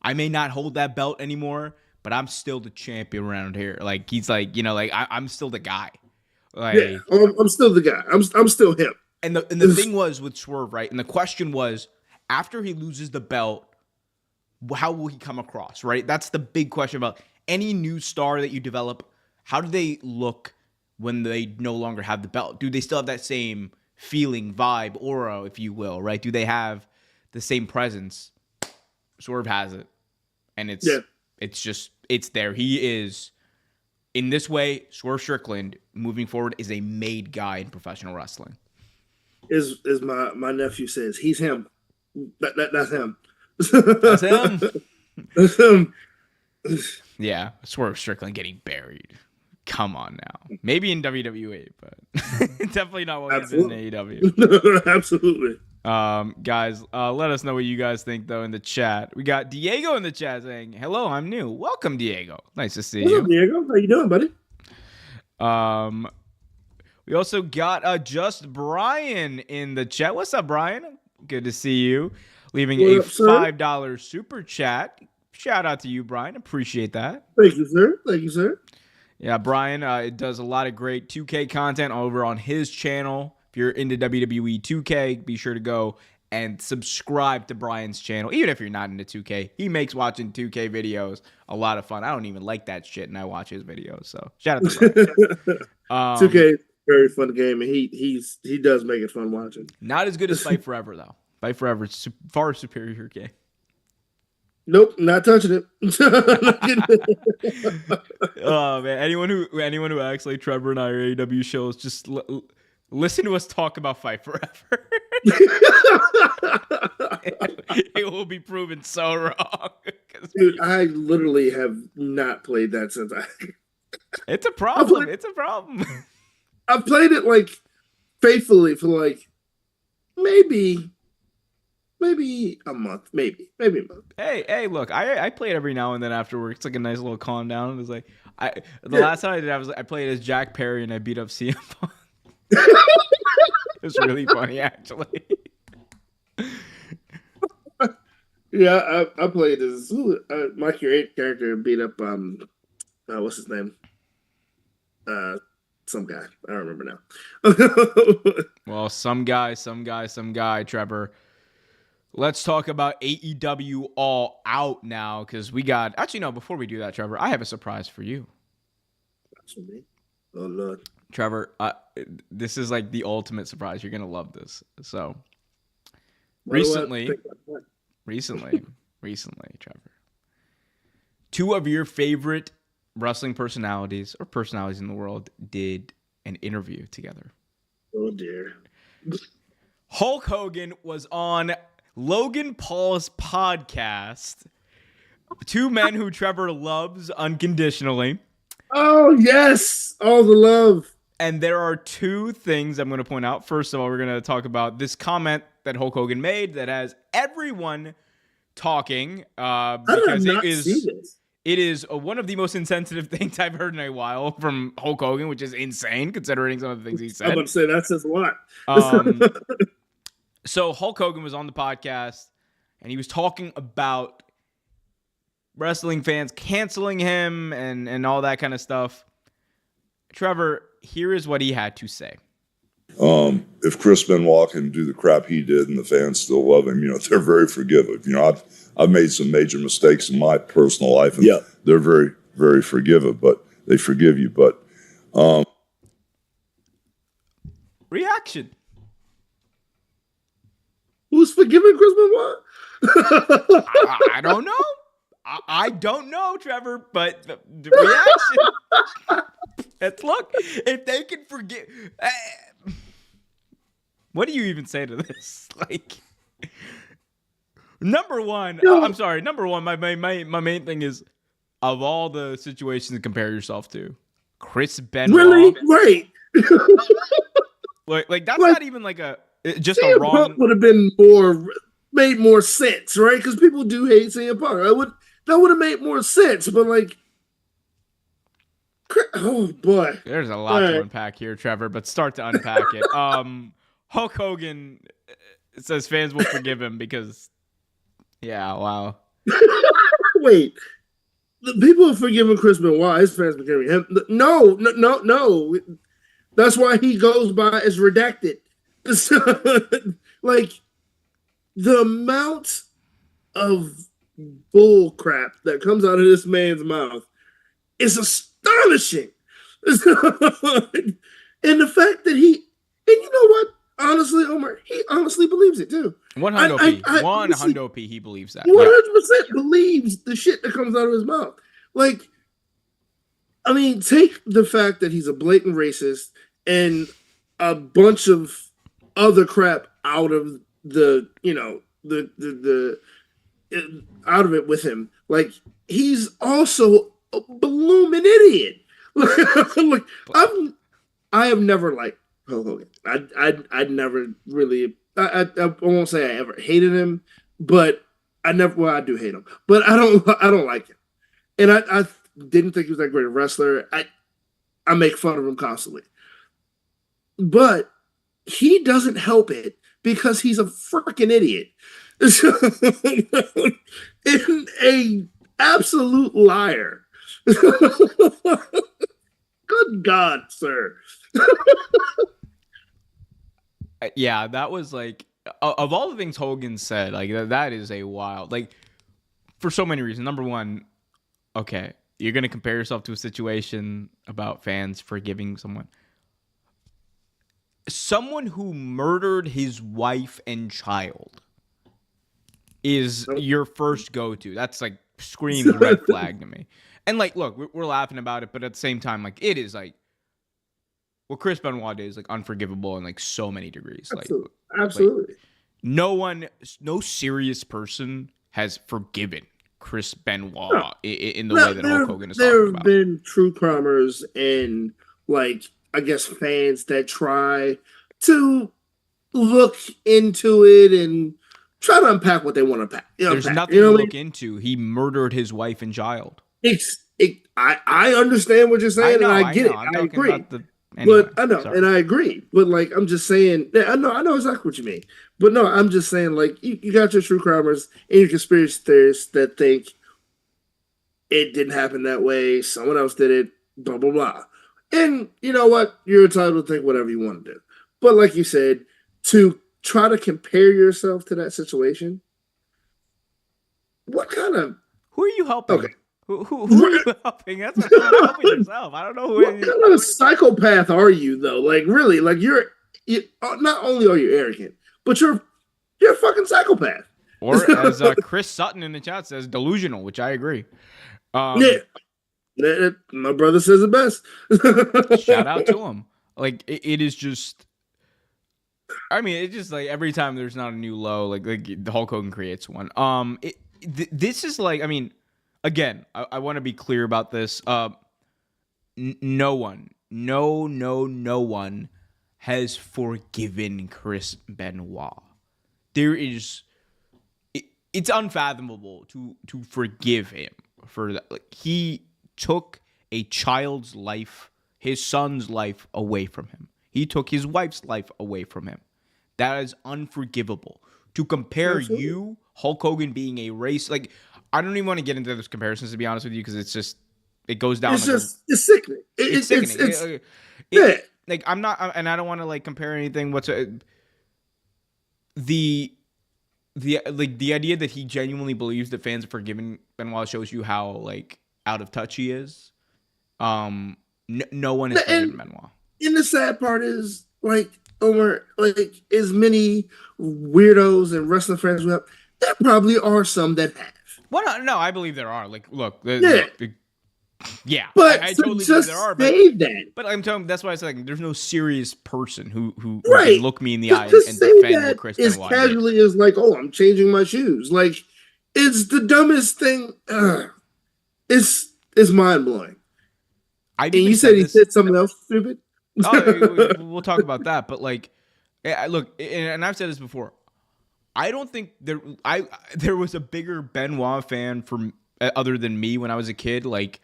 I may not hold that belt anymore, but I'm still the champion around here. Like he's like, like I'm still the guy. Like, yeah, I'm still the guy. I'm still him. And the thing was with Swerve, right? And the question was, after he loses the belt, how will he come across, right? That's the big question about any new star that you develop. How do they look when they no longer have the belt? Do they still have that same feeling, vibe, aura, if you will, right? Do they have the same presence? Swerve has it. And it's there. He is, in this way, Swerve Strickland, moving forward, is a made guy in professional wrestling. Is my nephew says, he's him. That's him. That's him. That's him. Yeah, Swerve Strickland getting buried. Come on now. Maybe in WWE, but definitely not what he's in AEW. Absolutely. Guys, let us know what you guys think, though, in the chat. We got Diego in the chat saying, hello, I'm new. Welcome, Diego. Nice to see you. What's up, Diego? How you doing, buddy? We also got Just Brian in the chat. What's up, Brian? Good to see you. Leaving a $5 super chat. Shout out to you, Brian. Appreciate that. Thank you, sir. Thank you, sir. Yeah, Brian does a lot of great 2K content over on his channel. If you're into WWE 2K, be sure to go and subscribe to Brian's channel. Even if you're not into 2K, he makes watching 2K videos a lot of fun. I don't even like that shit, and I watch his videos. So shout out to Brian. 2K is a very fun game, and he does make it fun watching. Not as good as Fight Forever, though. Fight Forever is far superior game. Nope, not touching it. Oh man, anyone who acts like Trevor and I are AEW shows, just listen to us talk about Fight Forever. It will be proven so wrong. Dude, I literally have not played that since It's a problem. It's a problem. I've played it like faithfully for like maybe a month, maybe a month. Hey, look, I play it every now and then after work. It's like a nice little calm down. It's like last time I did, I played as Jack Perry and I beat up CM Punk. It was really funny, actually. Yeah, I played as my character beat up what's his name? Uh some guy. I don't remember now. Well, some guy, Trevor. Let's talk about AEW All Out now, because we got. Actually, no. Before we do that, Trevor, I have a surprise for you. That's for me. Oh Lord. Trevor, this is like the ultimate surprise. You're gonna love this. So, What do I recently, think about that? recently, Trevor, two of your favorite wrestling personalities or personalities in the world did an interview together. Oh dear. Hulk Hogan was on Logan Paul's podcast. Two men who Trevor loves unconditionally. Oh yes, all the love. And there are two things I'm going to point out. First of all, we're going to talk about this comment that Hulk Hogan made that has everyone talking because it is one of the most insensitive things I've heard in a while from Hulk Hogan, which is insane considering some of the things he said. I'm about to say that says a lot. So Hulk Hogan was on the podcast and he was talking about wrestling fans canceling him and all that kind of stuff. Trevor, here is what he had to say. If Chris Benoit can do the crap he did and the fans still love him, they're very forgiving. I've made some major mistakes in my personal life, and they're very, very forgiving, but they forgive you. But reaction. Who's forgiving Chris Benoit? I don't know. I don't know, Trevor, but the reaction. Let's look. If they can forgive. What do you even say to this? Like, number one, I'm sorry. Number one, my main thing is, of all the situations to compare yourself to, Chris Benoit. Really? Right. like that's not even like just a wrong. Punk would have been made more sense, right? Because people do hate CM Punk. That would have made more sense, but like, oh boy, there's a lot to unpack here, Trevor. But start to unpack it. Hulk Hogan says fans will forgive him because, yeah, wow. Wait, the people are forgiving Chris Benoit. His fans forgiving him. No. That's why he goes by as redacted. Like, the amount of bull crap that comes out of this man's mouth is astonishing. And the fact that and you know what? Honestly, Omar, he honestly believes it too. 100p, he believes that. 100% believes the shit that comes out of his mouth. Like, I mean, take the fact that he's a blatant racist and a bunch of other crap out of the out of it with him. Like, he's also a blooming idiot. Like, I have never liked Hulk Hogan. I'd never really. I won't say I ever hated him, but I never. Well, I do hate him, but I don't like him, and I didn't think he was that great a wrestler. I make fun of him constantly, but he doesn't help it because he's a freaking idiot. And a absolute liar. Good God, sir. Yeah, that was like, of all the things Hogan said, like that is a wild, like, for so many reasons. Number one, okay, you're going to compare yourself to a situation about fans forgiving someone. Someone who murdered his wife and child is your first go-to. That's like screams red flag to me. And like, look, we're laughing about it, but at the same time, like, it is like, what Chris Benoit did is like unforgivable in like so many degrees. Absolutely. Like, no serious person has forgiven Chris Benoit in the way that Hulk Hogan is talking about. There have been true crimers and, like, I guess fans that try to look into it and try to unpack what they want to unpack. There's nothing to look into. He murdered his wife and child. I understand what you're saying, and I get it. I agree. Anyway, but I know, sorry. And I agree. But like, I'm just saying, I know exactly what you mean. But no, I'm just saying, like, you got your true crimers and your conspiracy theorists that think it didn't happen that way, someone else did it, blah, blah, blah. And you know what? You're entitled to think whatever you want to do. But like you said, to try to compare yourself to that situation, what kind of. Who are you helping? Okay. Who are you helping? That's what you're helping yourself. I don't know who. What kind of psychopath are you, though? Like, really? Like, you not only are you arrogant, but you're a fucking psychopath. Or as Chris Sutton in the chat says, delusional, which I agree. Yeah, my brother says it best. Shout out to him. Like it is just. I mean, it's just like every time there's not a new low, like the Hulk Hogan creates one. This is like, I mean, again, I want to be clear about this. No one has forgiven Chris Benoit. There is. It's unfathomable to forgive him for that. Like, he took a child's life, his son's life away from him. He took his wife's life away from him. That is unforgivable. To compare you, Hulk Hogan, being a race, like, I don't even want to get into those comparisons, to be honest with you, because it's just, it goes down. It's sickening. It's sickening. Yeah. Like, I'm not, and I don't want to like compare anything whatsoever. The idea that he genuinely believes that fans have forgiven Benoit shows you how like out of touch he is. No one has forgiven Benoit. And the sad part is, like, Omar, like, as many weirdos and wrestling fans we have, there probably are some that have. Well, no, I believe there are. Like, look, yeah, but I totally believe there are. But I'm telling you, that's why I said, like, there's no serious person who can look me in the eye and defend what Chris Benoit as casually as like, oh, I'm changing my shoes. Like, it's the dumbest thing. It's mind blowing. And you said he said something else stupid. Oh, we'll talk about that. But like, look, and I've said this before. I don't think there was a bigger Benoit fan other than me when I was a kid. Like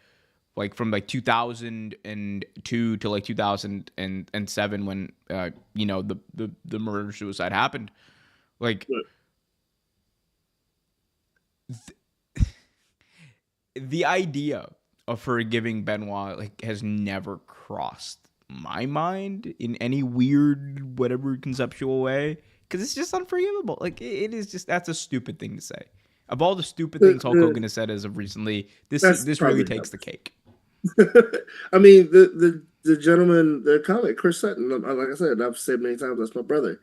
from like 2002 to like 2007 when the murder suicide happened. Like the idea of forgiving Benoit like has never crossed my mind in any weird whatever conceptual way, because it's just unforgivable. Like it is just, that's a stupid thing to say. Of all the stupid things Hulk Hogan has said as of recently, this really takes the cake. I mean, the gentleman, the comic, Chris Sutton, like I said, I've said many times, that's my brother.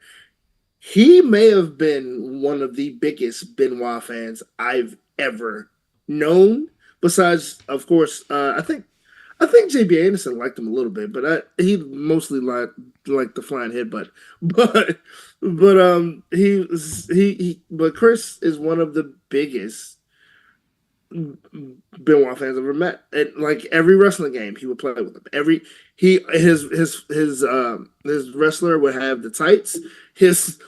He may have been one of the biggest Benoit fans I've ever known. Besides, of course, I think JB Anderson liked him a little bit, but he mostly liked the flying headbutt. But Chris is one of the biggest Benoit fans I've ever met. And like every wrestling game, he would play with him. His wrestler would have the tights.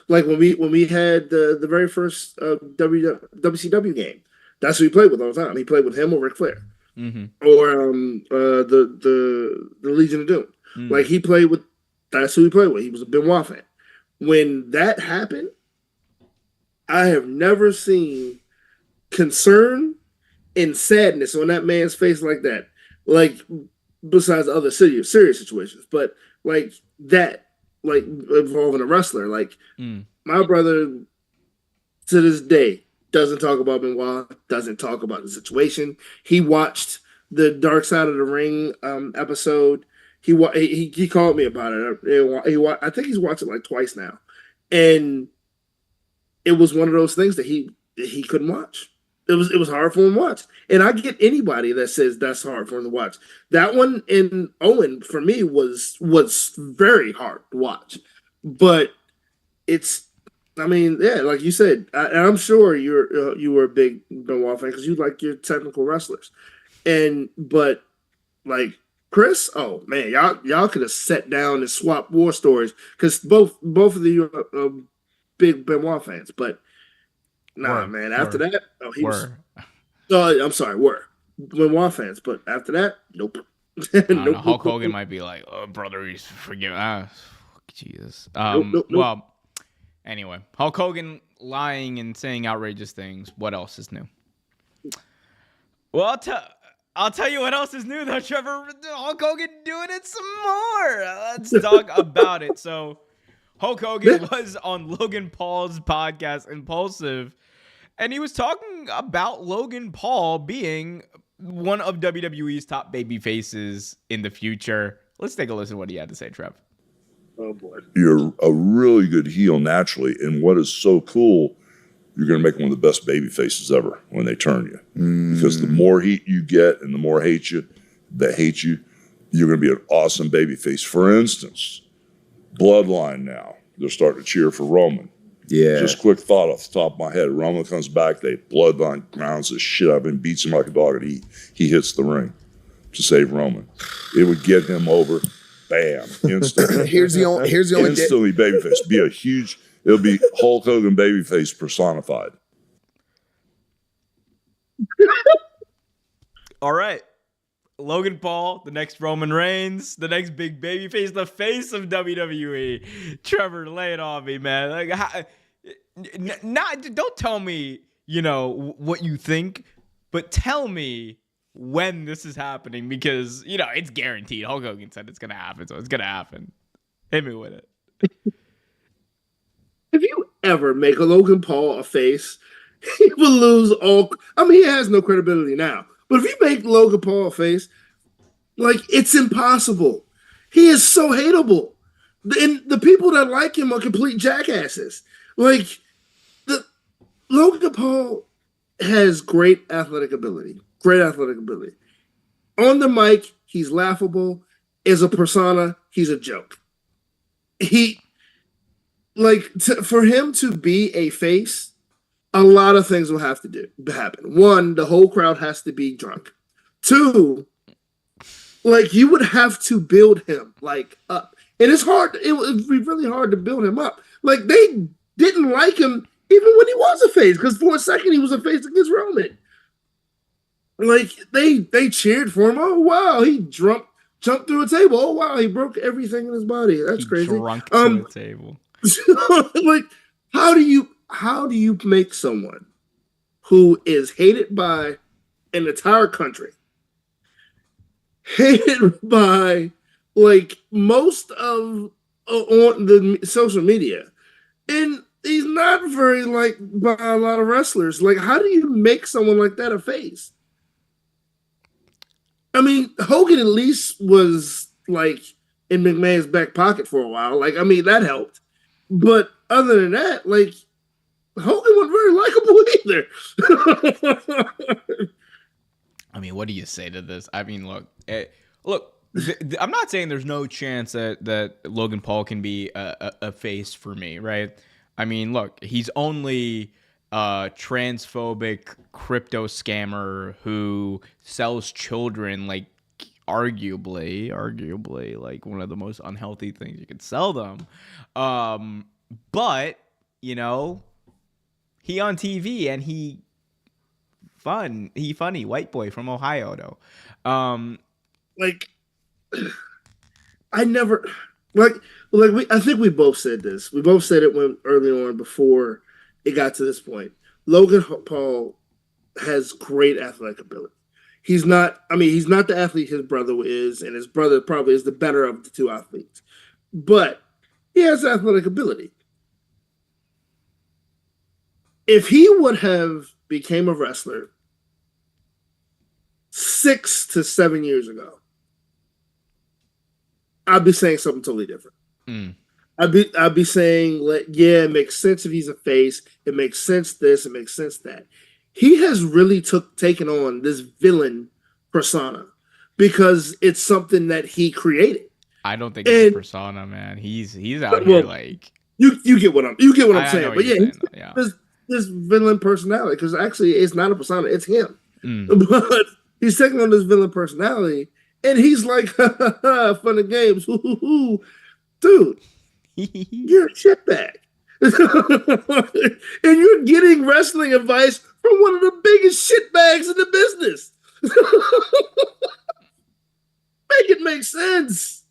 When we had the very first WCW game, that's who he played with all the time. He played with him or Ric Flair. Mm-hmm. Or the Legion of Doom. Mm. Like that's who he played with. He was a Benoit fan. When that happened, I have never seen concern and sadness on that man's face like that. Like, besides other serious situations, but like that, like involving a wrestler. Like my brother to this day doesn't talk about Benoit, doesn't talk about the situation. He watched the Dark Side of the Ring episode. He called me about it. I think he's watched it like twice now, and it was one of those things that he couldn't watch. It was hard for him to watch, and I get anybody that says that's hard for him to watch. That one in Owen for me was very hard to watch, but it's. I mean, yeah, like you said, and I'm sure you were a big Benoit fan because you like your technical wrestlers, but like Chris, oh man, y'all could have sat down and swapped war stories because both of you are big Benoit fans, but man, after that, I'm sorry, were Benoit fans, but after that, nope. Nope. Hulk Hogan might be like, oh brother, he's forgiven. Jesus. Nope. Well. Anyway, Hulk Hogan lying and saying outrageous things. What else is new? Well, I'll tell you what else is new, though, Trevor. Hulk Hogan doing it some more. Let's talk about it. So, Hulk Hogan was on Logan Paul's podcast, Impulsive, and he was talking about Logan Paul being one of WWE's top baby faces in the future. Let's take a listen to what he had to say, Trev. Oh, boy. You're a really good heel naturally. And what is so cool, you're going to make one of the best baby faces ever when they turn you. Because the more heat you get and the more that hate you, you're going to be an awesome baby face. For instance, Bloodline now, they're starting to cheer for Roman. Yeah. Just quick thought off the top of my head. Roman comes back, they Bloodline grounds the shit out of him, beats him like a dog, and he hits the ring to save Roman. It would get him over. Bam! Instantly. Here's the only instantly babyface. It'll be Hulk Hogan babyface personified. All right. Logan Paul, the next Roman Reigns, the next big babyface, the face of WWE. Trevor, lay it on me, man. Like, don't tell me, what you think, but tell me when this is happening, because it's guaranteed. Hulk Hogan said it's gonna happen, so it's gonna happen. Hit me with it. If you ever make a Logan Paul a face, he will lose all. I mean, he has no credibility now. But if you make Logan Paul a face, like, it's impossible. He is so hateable, and the people that like him are complete jackasses. Like, Logan Paul has great athletic ability. On the mic, he's laughable. As a persona, he's a joke. For him to be a face, a lot of things will have to happen. One, the whole crowd has to be drunk. Two, you would have to build him up. And it's hard. It would be really hard to build him up. They didn't like him even when he was a face, because for a second he was a face against Roman. They cheered for him. Oh wow, he jumped through a table. Oh wow, he broke everything in his body. That's crazy. Drunk to a table. How do you make someone who is hated by an entire country, hated by most of on the social media, and he's not very liked by a lot of wrestlers? How do you make someone like that a face? I mean, Hogan at least was in McMahon's back pocket for a while. That helped. But other than that, Hogan wasn't very likable either. I mean, what do you say to this? I mean, look. I'm not saying there's no chance that Logan Paul can be a face for me, right? I mean, look, he's only a transphobic crypto scammer who sells children, arguably one of the most unhealthy things you could sell them. But he on TV and he funny white boy from Ohio though. I never I think we both said this. We both said it when early on before it got to this point. Logan Paul has great athletic ability. He's not the athlete his brother is, and his brother probably is the better of the two athletes. But he has athletic ability. If he would have became a wrestler 6 to 7 years ago, I'd be saying something totally different. I'd be saying, it makes sense if he's a face. It makes sense this. It makes sense that. He has really taken on this villain persona because it's something that he created. I don't think it's a persona, man. He's out here you get what I'm saying. But yeah, this villain personality, because actually it's not a persona, it's him. But he's taking on this villain personality, and he's like, fun and games, dude. You're a shitbag. And you're getting wrestling advice from one of the biggest shitbags in the business. Make it make sense.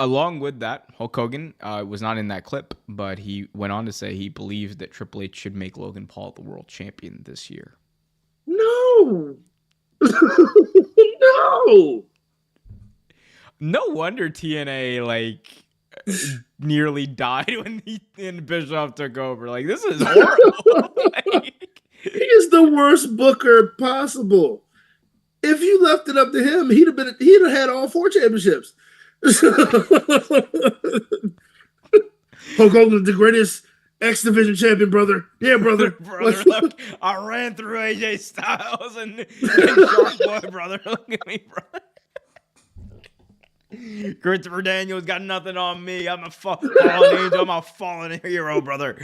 Along with that, Hulk Hogan was not in that clip, but he went on to say he believes that Triple H should make Logan Paul the world champion this year. No. No. No wonder TNA nearly died when Bischoff took over. Like, this is horrible. He is the worst booker possible. If you left it up to him, he'd have had all 4 championships. Hulk Hogan is the greatest X Division champion, brother. Yeah, brother. Brother, look, I ran through AJ Styles and Shark Boy, brother. Look at me, brother. Christopher Daniels got nothing on me. I'm a fallen angel. I'm a fallen hero, brother.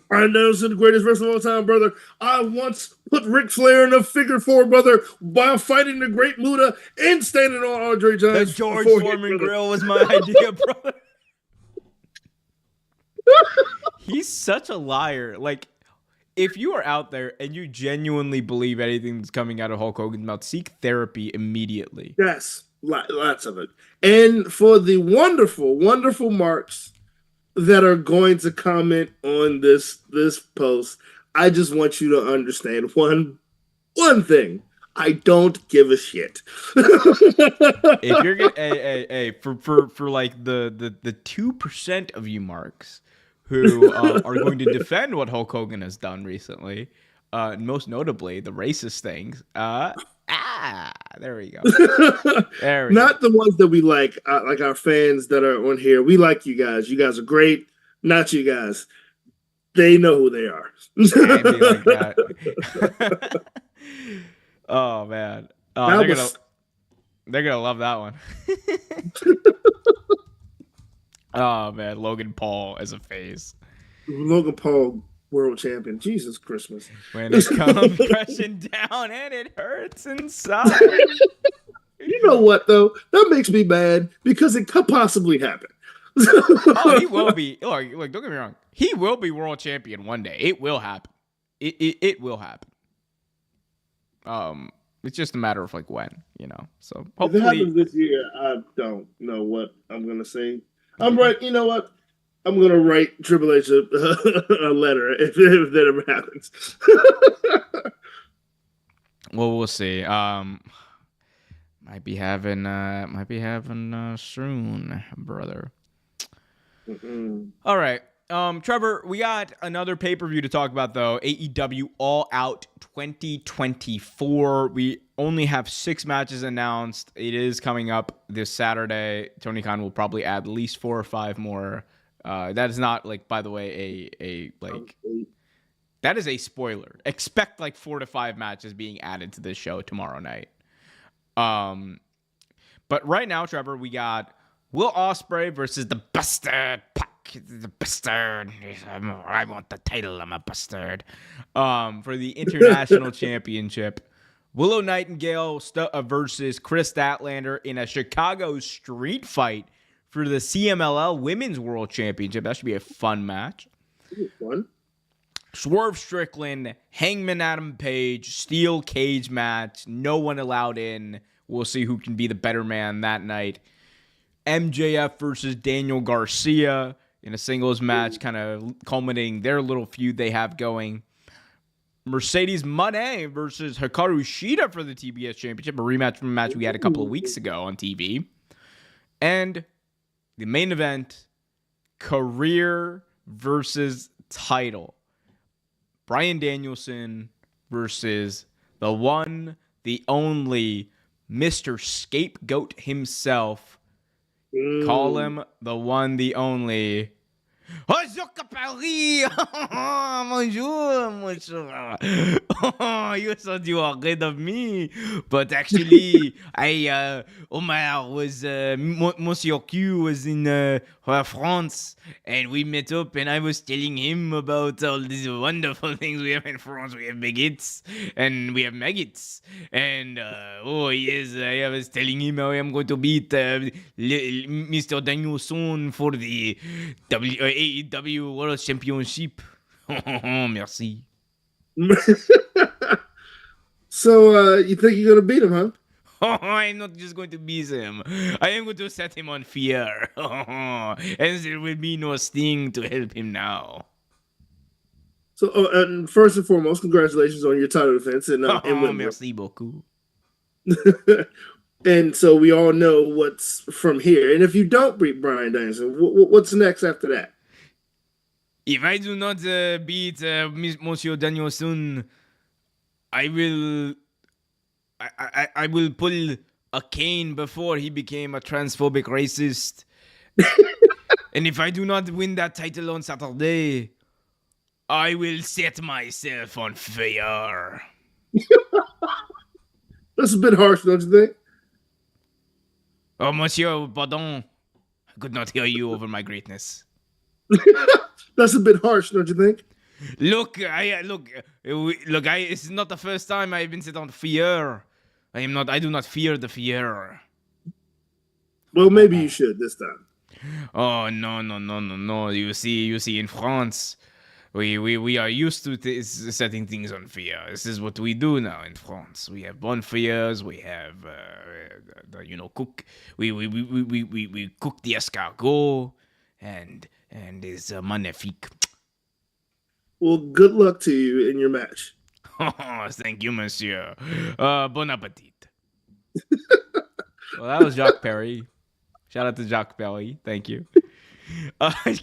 Brian Danielson, the greatest wrestler of all time, brother. I once put Ric Flair in a figure 4, brother, while fighting the Great Muta and standing on Andre Giants. The George Foreman grill was my idea, brother. He's such a liar. Like, if you are out there and you genuinely believe anything that's coming out of Hulk Hogan's mouth, seek therapy immediately. Yes, lots of it. And for the wonderful, wonderful marks that are going to comment on this post, I just want you to understand one thing. I don't give a shit. If you're gonna, for like the 2% of you marks who are going to defend what Hulk Hogan has done recently, most notably the racist things. There we go. Not the ones that we like our fans that are on here. We like you guys. You guys are great. Not you guys. They know who they are. Can't be like that. Oh man. They're gonna love that one. Oh man, Logan Paul as a face. Logan Paul, world champion. Jesus Christmas. When it comes crashing down and it hurts inside. You know what though? That makes me mad because it could possibly happen. Oh, he will be. Look, don't get me wrong. He will be world champion one day. It will happen. It will happen. It's just a matter of like when, you know. So hopefully, if it happens this year, I don't know what I'm gonna say. I'm right. You know what? I'm gonna write Triple H a letter if that ever happens. Well, we'll see. Might be having soon, brother. Mm-mm. All right. Trevor, we got another pay-per-view to talk about, though. AEW All Out 2024. We only have 6 matches announced. It is coming up this Saturday. Tony Khan will probably add at least 4 or 5 more. That is not, like, by the way, that is a spoiler. Expect, like, 4 to 5 matches being added to this show tomorrow night. But right now, Trevor, we got Will Ospreay versus the Bastard Pac. The Bastard. I want the title. I'm a bastard. For the International Championship. Willow Nightingale versus Chris Statlander in a Chicago street fight for the CMLL Women's World Championship. That should be a fun match. Fun. Swerve Strickland, Hangman Adam Page, steel cage match. No one allowed in. We'll see who can be the better man that night. MJF versus Daniel Garcia in a singles match, kind of culminating their little feud they have going. Mercedes Moné versus Hikaru Shida for the TBS Championship, a rematch from a match we had a couple of weeks ago on TV. And the main event, career versus title. Bryan Danielson versus the one, the only Mr. Scapegoat himself. Call him the one, the only. Bonjour, monsieur. You thought you were rid of me, but actually, Omar was, Monsieur Q was in France, and we met up, and I was telling him about all these wonderful things we have in France. We have baguettes, and we have maggots, and yes, I was telling him how I am going to beat Mr. Danielson for the AEW World Championship. Merci. So you think you're gonna beat him, huh? I'm not just going to beat him. I am going to set him on fear. And there will be no Sting to help him now. So, and first and foremost, congratulations on your title defense and Merci beaucoup. And so we all know what's from here. And if you don't beat Bryan Danielson, what's next after that? If I do not beat Monsieur Danielson, I will pull a cane before he became a transphobic racist. And if I do not win that title on Saturday, I will set myself on fire. That's a bit harsh, don't you think? Oh, Monsieur, pardon. I could not hear you over my greatness. That's a bit harsh, don't you think? Look, it's not the first time I've been set on fear. I do not fear the fear. Well, maybe you should this time. Oh, no. You see, in France, we are used to setting things on fire. This is what we do now in France. We have bonfires. We have, cook. We cook the escargot, and it's magnifique. Well, good luck to you in your match. Oh, thank you, monsieur. Bon appetit. Well, that was Jacques Perry. Shout out to Jacques Perry. Thank you.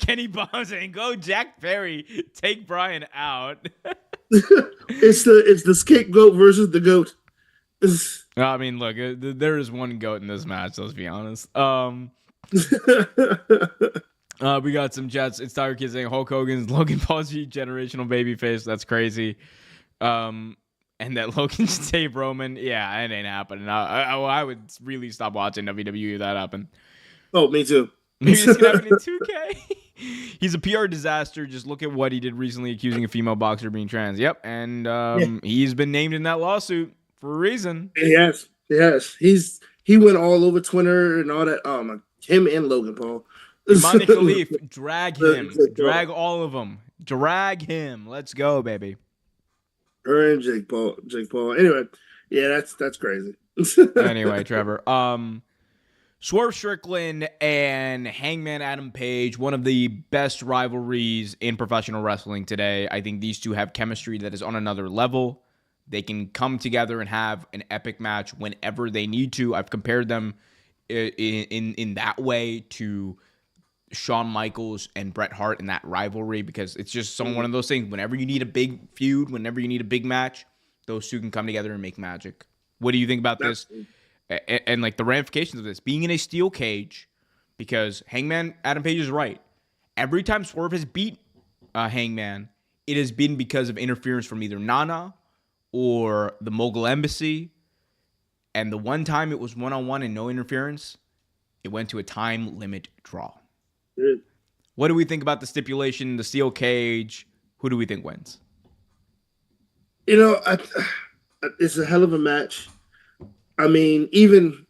Kenny Bomb saying, "Go, Jack Perry. Take Bryan out." It's the scapegoat versus the goat. I mean, look, there is one goat in this match. Let's be honest. We got some chats. It's Tiger Kid saying Hulk Hogan's Logan Paul's generational babyface. That's crazy. And that Logan should save Roman. Yeah, it ain't happening. I would really stop watching WWE if that happened. Oh, me too. Maybe this can happen in 2K. He's a PR disaster. Just look at what he did recently, accusing a female boxer of being trans. Yep, and he's been named in that lawsuit for a reason. Yes. He went all over Twitter and all that. Oh my, him and Logan Paul. Imani Khalif, drag him. Drag all of them. Drag him. Let's go, baby. Her and Jake Paul. Anyway, yeah, that's crazy. Anyway, Trevor. Swerve Strickland and Hangman Adam Page, one of the best rivalries in professional wrestling today. I think these two have chemistry that is on another level. They can come together and have an epic match whenever they need to. I've compared them in that way to Shawn Michaels and Bret Hart in that rivalry, because it's just one of those things. Whenever you need a big feud, whenever you need a big match, those two can come together and make magic. What do you think about this? And like the ramifications of this being in a steel cage, because Hangman Adam Page is right. Every time Swerve has beat Hangman, it has been because of interference from either Nana or the Mogul Embassy. And the one time it was one-on-one and no interference, it went to a time limit draw. What do we think about the stipulation, the steel cage? Who do we think wins? You know, it's a hell of a match. I mean, even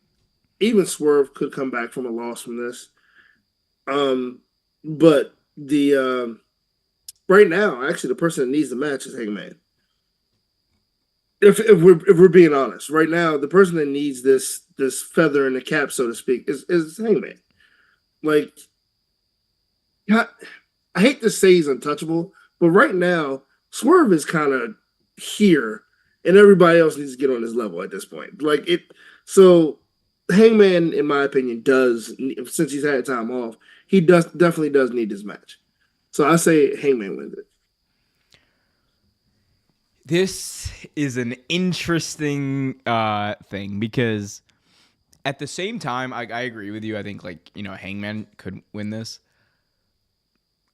Swerve could come back from a loss from this. But the right now, actually, the person that needs the match is Hangman. If we're being honest, right now, the person that needs this feather in the cap, so to speak, is Hangman. Like, I hate to say he's untouchable, but right now, Swerve is kind of here, and everybody else needs to get on his level at this point. Like it, so Hangman, in my opinion, does, since he's had time off, he definitely does need this match. So I say Hangman wins it. This is an interesting thing, because at the same time, I agree with you. I think, like, you know, Hangman could win this.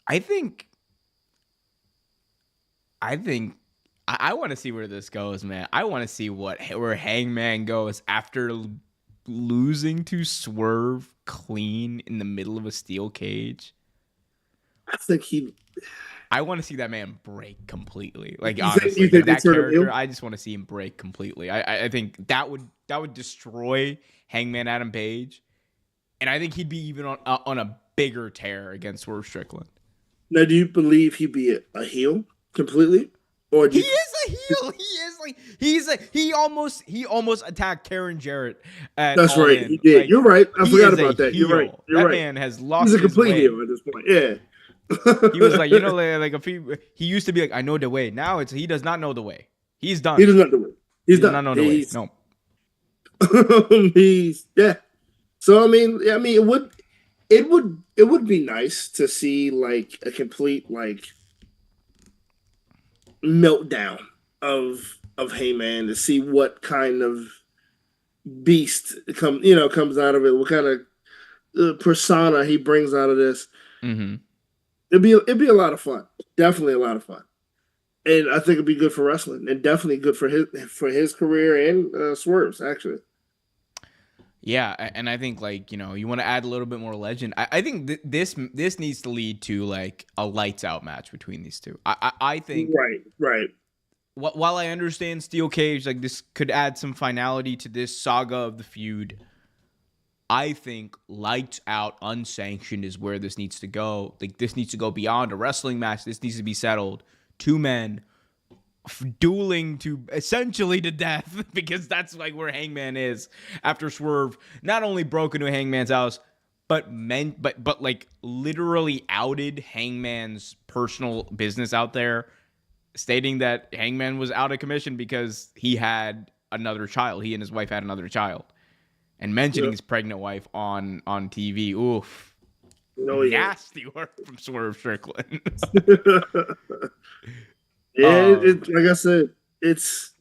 I think I want to see where this goes, man. I want to see where Hangman goes after losing to Swerve clean in the middle of a steel cage. I want to see that man break completely. Like, honestly, that character, I just want to see him break completely. I think that would destroy Hangman Adam Page, and I think he'd be even on a bigger tear against Swerve Strickland. Now, do you believe he'd be a heel completely? Or he is a heel. He is like he almost attacked Karen Jarrett at That's All right. In. He did. Like, You're right. I he forgot is a about that. You're right. heel. You're That right. man has lost He's a his complete way. heel at this point. Yeah. He was like, like he used to be like, I know the way. Now he does not know the way. He's done. He does not know it. He's does done. not know the way. No. He's So I mean, it would be nice to see like a complete like meltdown of Heyman, to see what kind of beast comes out of it, what kind of persona he brings out of this. Mm-hmm. It'd be a lot of fun. Definitely a lot of fun. And I think it'd be good for wrestling, and definitely good for his career and Swerve's, actually. Yeah, and I think like you want to add a little bit more legend. I think this needs to lead to like a lights out match between these two. I think right. While I understand steel cage, like this could add some finality to this saga of the feud, I think lights out unsanctioned is where this needs to go. Like this needs to go beyond a wrestling match. This needs to be settled. Two men dueling to essentially to death, because that's like where Hangman is after Swerve not only broke into Hangman's house, but like literally outed Hangman's personal business out there, stating that Hangman was out of commission because he had another child. He and his wife had another child, and mentioning his pregnant wife on TV. Oof. Nasty work from Swerve Strickland. Like I said, it's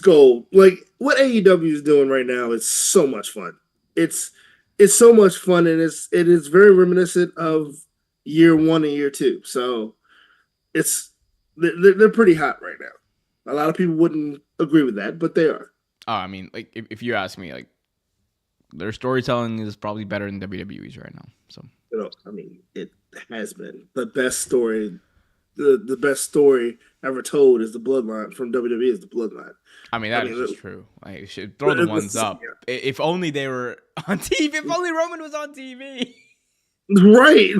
gold. Like what AEW is doing right now is so much fun. It's so much fun, and it is very reminiscent of year 1 and year 2. So they're pretty hot right now. A lot of people wouldn't agree with that, but they are. Oh, I mean, like if you ask me, like their storytelling is probably better than WWE's right now. So I mean, it has been the best story. The best story ever told is the Bloodline from WWE. Is the Bloodline. I mean, that is just true. Like, you should throw the ones up. Yeah. If only they were on TV. If only Roman was on TV. Right.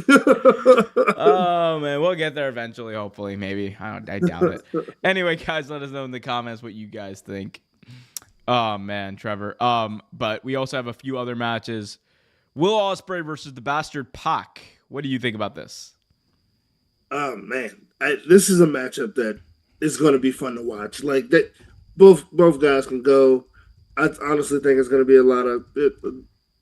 Oh man, we'll get there eventually. Hopefully, maybe. I doubt it. Anyway, guys, let us know in the comments what you guys think. Oh man, Trevor. But we also have a few other matches. Will Ospreay versus the Bastard Pac. What do you think about this? Oh man, this is a matchup that is going to be fun to watch. Like that, both guys can go. I honestly think it's going to be a lot of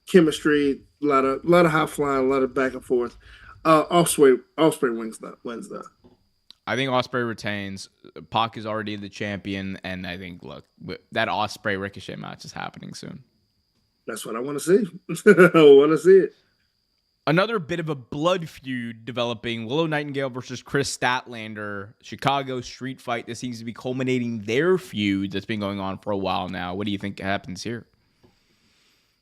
chemistry, a lot of high flying, a lot of back and forth. Ospreay wins though. I think Ospreay retains. Pac is already the champion, and I think that Ospreay Ricochet match is happening soon. That's what I want to see. I want to see it. Another bit of a blood feud developing. Willow Nightingale versus Chris Statlander. Chicago street fight. This seems to be culminating their feud that's been going on for a while now. What do you think happens here?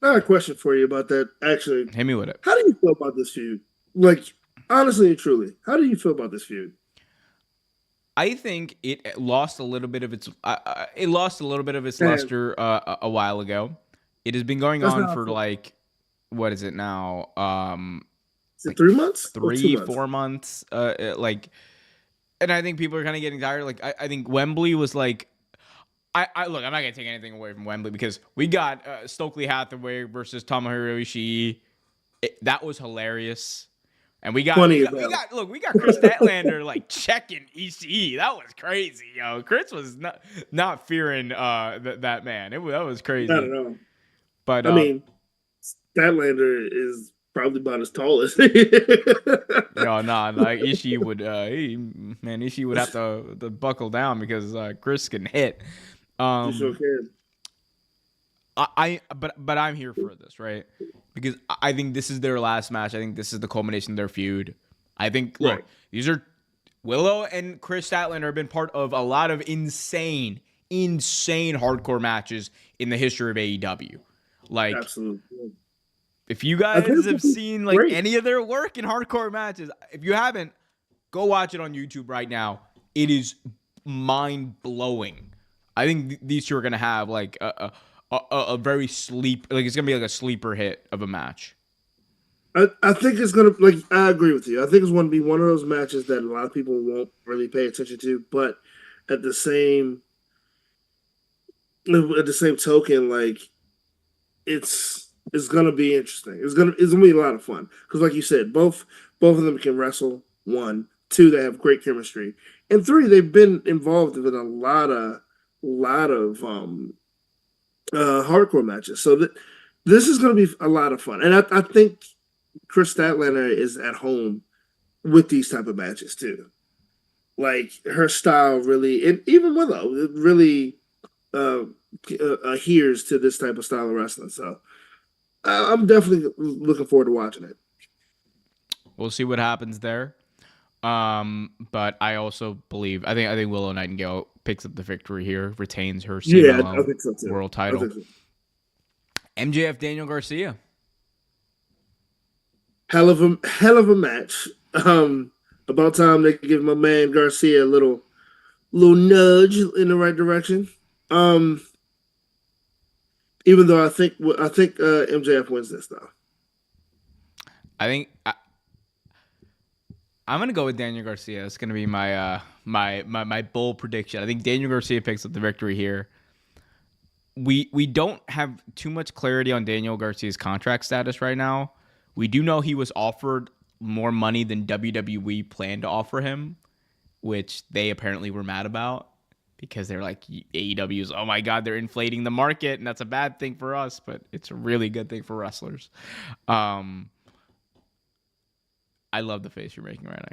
I have a question for you about that, actually. Hit me with it. How do you feel about this feud? Like, honestly and truly, how do you feel about this feud? I think it lost a little bit of its luster a while ago. It has been going on for like, what is it now? Is it 3 months? 4 months. Like, and I think people are kind of getting tired. Like, I think Wembley was like, look, I'm not gonna take anything away from Wembley because we got Stokely Hathaway versus Tomohiro Ishii. That was hilarious. And we got Chris Statlander like checking Ishii. That was crazy, yo. Chris was not fearing that man. That was crazy. I don't know. But I mean, Statlander is probably about as tall as like Ishii would Ishii would have to buckle down because Chris can hit. You sure can. But I'm here for this, right? Because I think this is their last match. I think this is the culmination of their feud. I think look, these are Willow and Chris Statlander have been part of a lot of insane hardcore matches in the history of AEW. Like, absolutely. If you guys have seen like any of their work in hardcore matches, if you haven't, go watch it on YouTube right now. It is mind blowing. I think these two are gonna have like a very it's gonna be like a sleeper hit of a match. I think it's gonna I agree with you. I think it's going to be one of those matches that a lot of people won't really pay attention to, but at the same token, like it's gonna be interesting. It's gonna be a lot of fun because, like you said, both of them can wrestle. One, two, they have great chemistry, and three, they've been involved in a lot of hardcore matches. So this is gonna be a lot of fun, and I think Chris Statlander is at home with these type of matches too. Like her style really, and even Willow, it really uh, adheres to this type of style of wrestling. So I'm definitely looking forward to watching it. We'll see what happens there. But I also believe I think Willow Nightingale picks up the victory here, retains her CMLL I think so too. world title. So. MJF Daniel Garcia. Hell of a match. About time they could give my man Garcia a little nudge in the right direction. Even though I think MJF wins this though. I'm gonna go with Daniel Garcia. It's gonna be my my bold prediction. I think Daniel Garcia picks up the victory here. We don't have too much clarity on Daniel Garcia's contract status right now. We do know he was offered more money than WWE planned to offer him, which they apparently were mad about because they're like, AEW's, oh my God, they're inflating the market, and that's a bad thing for us, but it's a really good thing for wrestlers. I love the face you're making right now.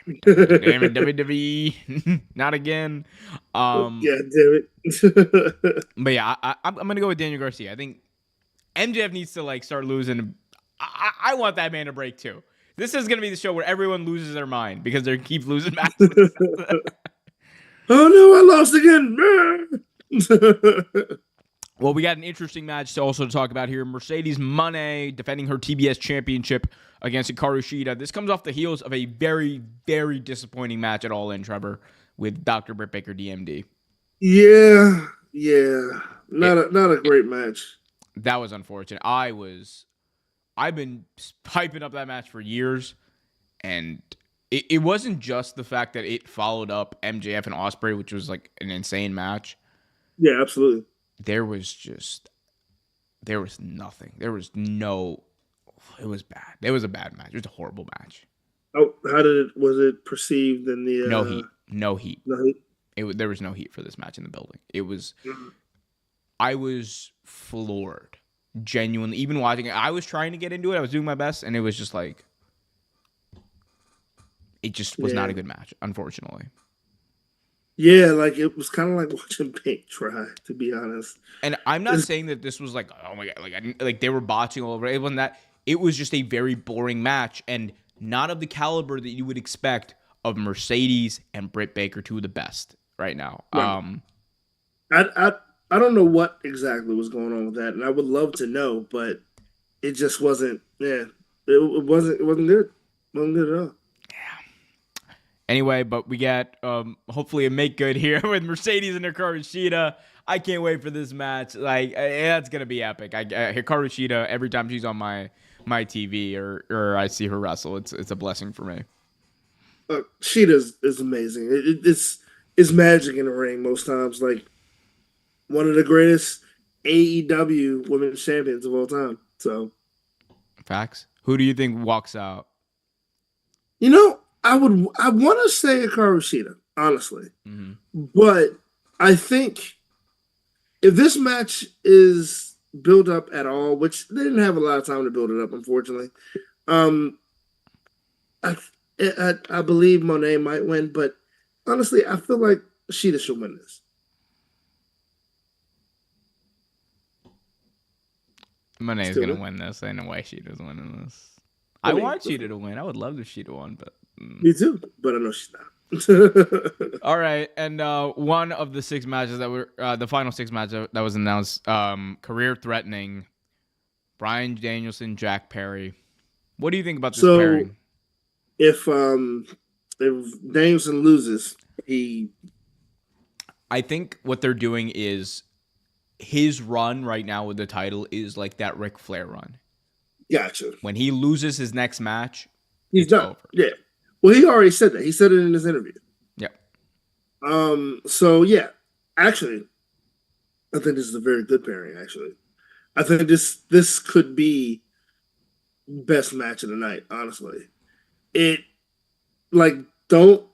You're like, damn it, WWE, not again. Yeah, damn it. But yeah, I'm gonna go with Daniel Garcia. I think MJF needs to like start losing. I want that man to break too. This is going to be the show where everyone loses their mind because they keep losing matches. Oh no, I lost again. Well, we got an interesting match to also talk about here. Mercedes Moné defending her TBS championship against Hikaru Shida. This comes off the heels of a very, very disappointing match at All In, Trevor, with Dr. Britt Baker, DMD. Yeah. Not a great match. That was unfortunate. I've been hyping up that match for years, and it wasn't just the fact that it followed up MJF and Ospreay, which was like an insane match. Yeah, absolutely. There was nothing. It was bad. It was a bad match. It was a horrible match. Oh, was it perceived in the No heat. No heat. There was no heat for this match in the building. I was floored. Genuinely, even watching it, I was trying to get into it. I was doing my best, and it was just like, it just was not a good match, unfortunately. Yeah, like it was kind of like watching paint dry, to be honest. And I'm not saying that this was like, oh my God, like they were botching all over. It wasn't that. It was just a very boring match, and not of the caliber that you would expect of Mercedes and Britt Baker, two of the best right now. Right. I don't know what exactly was going on with that, and I would love to know, but it just wasn't. Yeah, it wasn't good. It wasn't good at all. Yeah. Anyway, but we get hopefully a make good here with Mercedes and Hikaru Shida. I can't wait for this match. Like that's gonna be epic. Hikaru Shida, every time she's on my TV or I see her wrestle, it's a blessing for me. Shida is amazing. It's magic in the ring most times. Like. One of the greatest AEW women's champions of all time. So, facts. Who do you think walks out? I want to say Hikaru Shida, honestly, but I think if this match is built up at all, which they didn't have a lot of time to build it up, unfortunately, I believe Monet might win, but honestly, I feel like Shida should win this. Monet's going to win this. Ain't no way Sheeta's winning this. I want Sheeta to win. I would love if Sheeta won, but... Me too, but I know she's not. All right, and one of the 6 matches that were... the final 6 matches that was announced, career-threatening, Bryan Danielson, Jack Perry. What do you think about this pairing? If Danielson loses, I think what they're doing is... his run right now with the title is like that Ric Flair run. Gotcha. When he loses his next match, he's done. Over. Yeah. Well, he already said that. He said it in his interview. Yep. So yeah, actually, I think this is a very good pairing. Actually, I think this could be best match of the night. Honestly, it like don't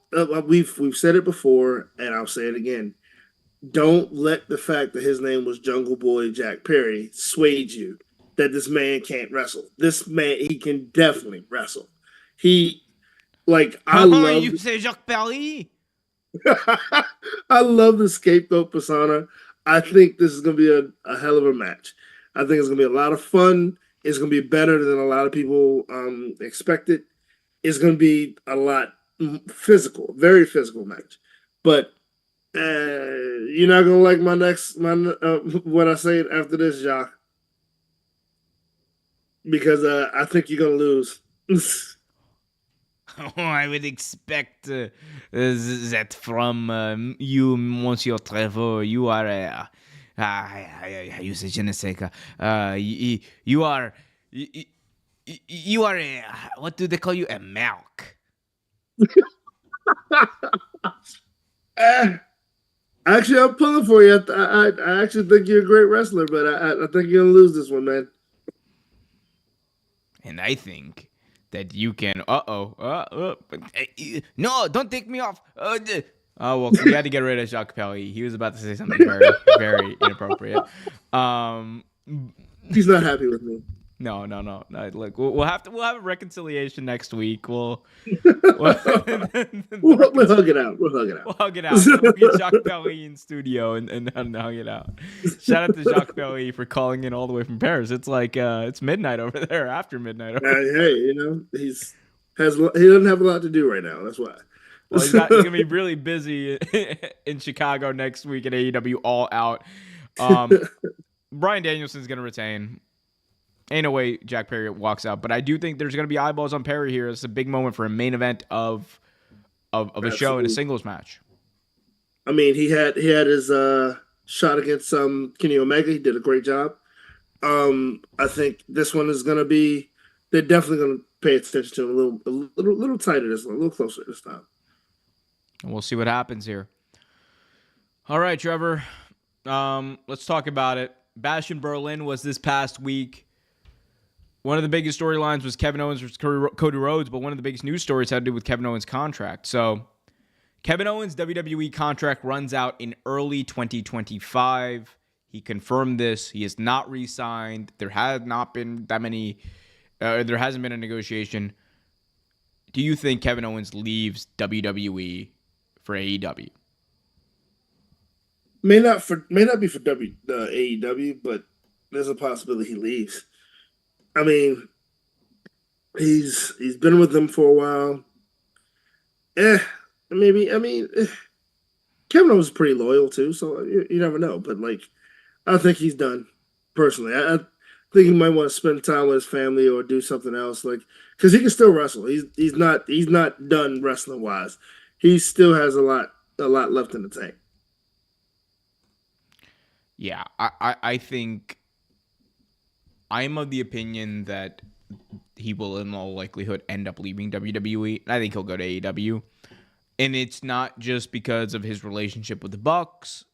we've said it before, and I'll say it again. Don't let the fact that his name was Jungle Boy Jack Perry sway you that this man can't wrestle. This man, he can definitely wrestle. He I love You say Jacques Perry? I love the scapegoat persona. I think this is gonna be a hell of a match. I think it's gonna be a lot of fun. It's gonna be better than a lot of people expected. It's gonna be a lot physical, very physical match. But you're not gonna like my what I say after this, Jacques, because I think you're gonna lose. Oh, I would expect that from you, Monsieur Trevor. You are a. You say je ne sais quoi. You are. You are a. What do they call you? A milk. uh, Actually, I'm pulling for you. I actually think you're a great wrestler, but I think you're gonna lose this one, man. And I think that you can. No, don't take me off. Well, we had to get rid of Jacques Pelly. He was about to say something very, very inappropriate. Um, He's not happy with me. no. Look, we'll have a reconciliation next week. We'll We'll hug it out. We'll hug it out. We'll hug it out. We'll get Jacques Pelly in studio and hug it out. Shout out to Jacques Pelly for calling in all the way from Paris. It's like it's midnight over there, after midnight. Hey, he doesn't have a lot to do right now. That's why. Well, he's gonna be really busy in Chicago next week at AEW All Out. Bryan Danielson's gonna retain. Ain't no way Jack Perry walks out, but I do think there's gonna be eyeballs on Perry here. It's a big moment for a main event of a show in a singles match. I mean, he had his shot against Kenny Omega. He did a great job. I think this one is gonna be. They're definitely gonna pay attention to him a little tighter this one, a little closer this time. And we'll see what happens here. All right, Trevor. Let's talk about it. Bash in Berlin was this past week. One of the biggest storylines was Kevin Owens versus Cody Rhodes, but one of the biggest news stories had to do with Kevin Owens' contract. So, Kevin Owens' WWE contract runs out in early 2025. He confirmed this. He is not re-signed. There has not been that many. There hasn't been a negotiation. Do you think Kevin Owens leaves WWE for AEW? May not be for AEW, but there's a possibility he leaves. I mean, he's been with them for a while. Maybe. I mean, Kevin Owens is pretty loyal too, so you never know. But I think he's done. Personally, I think he might want to spend time with his family or do something else, because he can still wrestle. He's not done wrestling wise. He still has a lot left in the tank. Yeah, I think I'm of the opinion that he will in all likelihood end up leaving WWE. I think he'll go to AEW. And it's not just because of his relationship with the Bucks.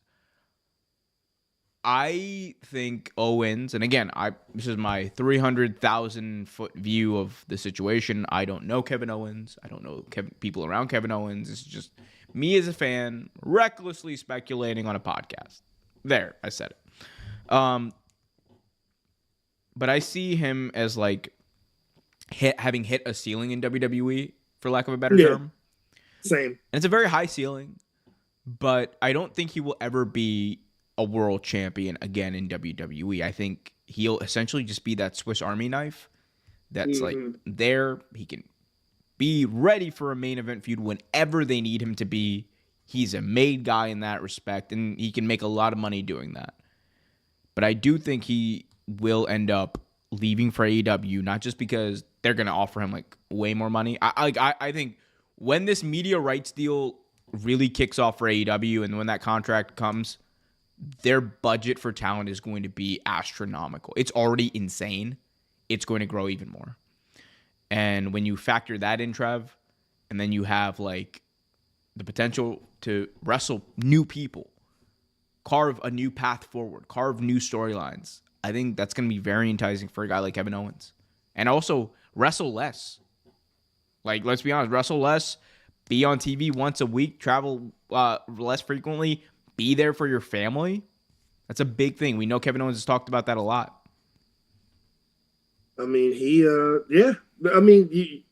I think Owens, and again, this is my 300,000-foot view of the situation. I don't know Kevin Owens. I don't know people around Kevin Owens. It's just me as a fan recklessly speculating on a podcast. There, I said it. But I see him as having hit a ceiling in WWE, for lack of a better term. Same. And it's a very high ceiling, but I don't think he will ever be a world champion again in WWE. I think he'll essentially just be that Swiss Army knife that's there. He can be ready for a main event feud whenever they need him to be. He's a made guy in that respect, and he can make a lot of money doing that. But I do think he will end up leaving for AEW, not just because they're going to offer him way more money. I think when this media rights deal really kicks off for AEW and when that contract comes, their budget for talent is going to be astronomical. It's already insane. It's going to grow even more. And when you factor that in, Trev, and then you have the potential to wrestle new people, carve a new path forward, carve new storylines. I think that's going to be very enticing for a guy like Kevin Owens. And also, wrestle less. Like, let's be honest, wrestle less, be on TV once a week, travel less frequently, be there for your family. That's a big thing. We know Kevin Owens has talked about that a lot. I mean, yeah. I mean,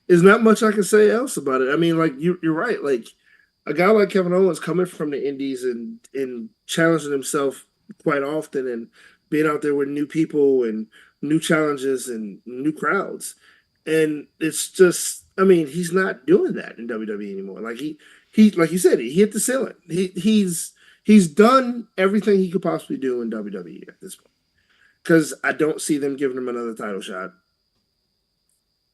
there's not much I can say else about it. I mean, like, you're right. Like, a guy like Kevin Owens coming from the Indies and challenging himself quite often and being out there with new people and new challenges and new crowds. And it's just, I mean, he's not doing that in WWE anymore. Like he like you said, he hit the ceiling. He's done everything he could possibly do in WWE at this point. Because I don't see them giving him another title shot.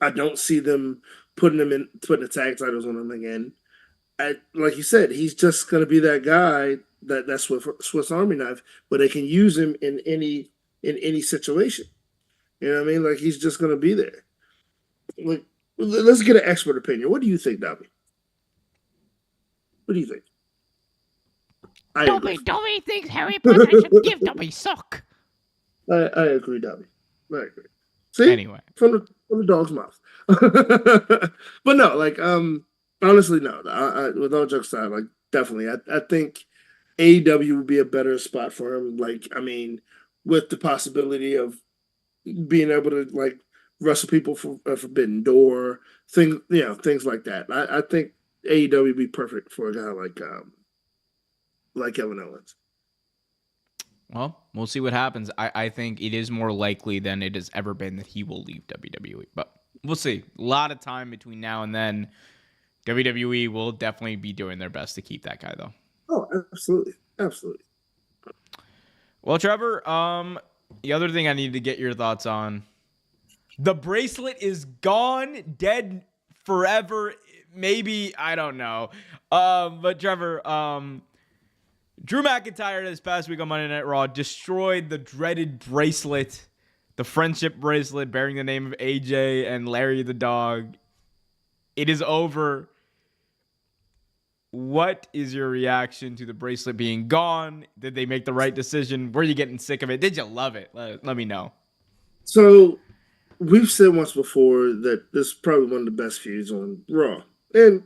I don't see them putting the tag titles on him again. Like you said, he's just going to be that guy that Swiss Army knife, but they can use him in any situation. You know what I mean? Like, he's just going to be there. Like, let's get an expert opinion. What do you think, Dobby? What do you think? Dobby thinks Harry Potter should give Dobby sock. I agree, Dobby. I agree. See? Anyway. From the dog's mouth. But no, like, honestly, no. With all jokes aside, like, definitely. I think AEW would be a better spot for him. Like, I mean, with the possibility of being able to, like, wrestle people for Forbidden Door, things like that. I think AEW would be perfect for a guy like Kevin Owens. Well, we'll see what happens. I think it is more likely than it has ever been that he will leave WWE. But we'll see. A lot of time between now and then. WWE will definitely be doing their best to keep that guy, though. Oh, absolutely. Absolutely. Well, Trevor, the other thing I need to get your thoughts on. The bracelet is gone, dead forever. Maybe, I don't know. But Trevor, Drew McIntyre this past week on Monday Night Raw destroyed the dreaded bracelet, the friendship bracelet bearing the name of AJ and Larry the dog. It is over. What is your reaction to the bracelet being gone? Did they make the right decision? Were you getting sick of it? Did you love it? Let me know. So, we've said once before that this is probably one of the best feuds on Raw. And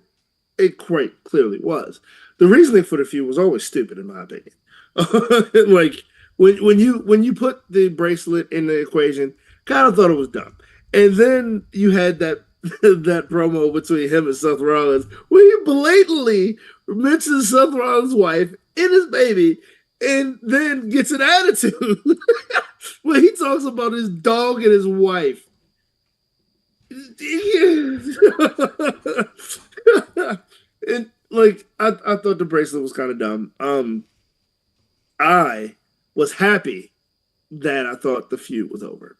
it quite clearly was. The reasoning for the feud was always stupid, in my opinion. Like, when you put the bracelet in the equation, kind of thought it was dumb. And then you had that promo between him and Seth Rollins, where he blatantly mentions Seth Rollins' wife and his baby, and then gets an attitude when he talks about his dog and his wife. And like, I thought the bracelet was kind of dumb. I was happy that I thought the feud was over,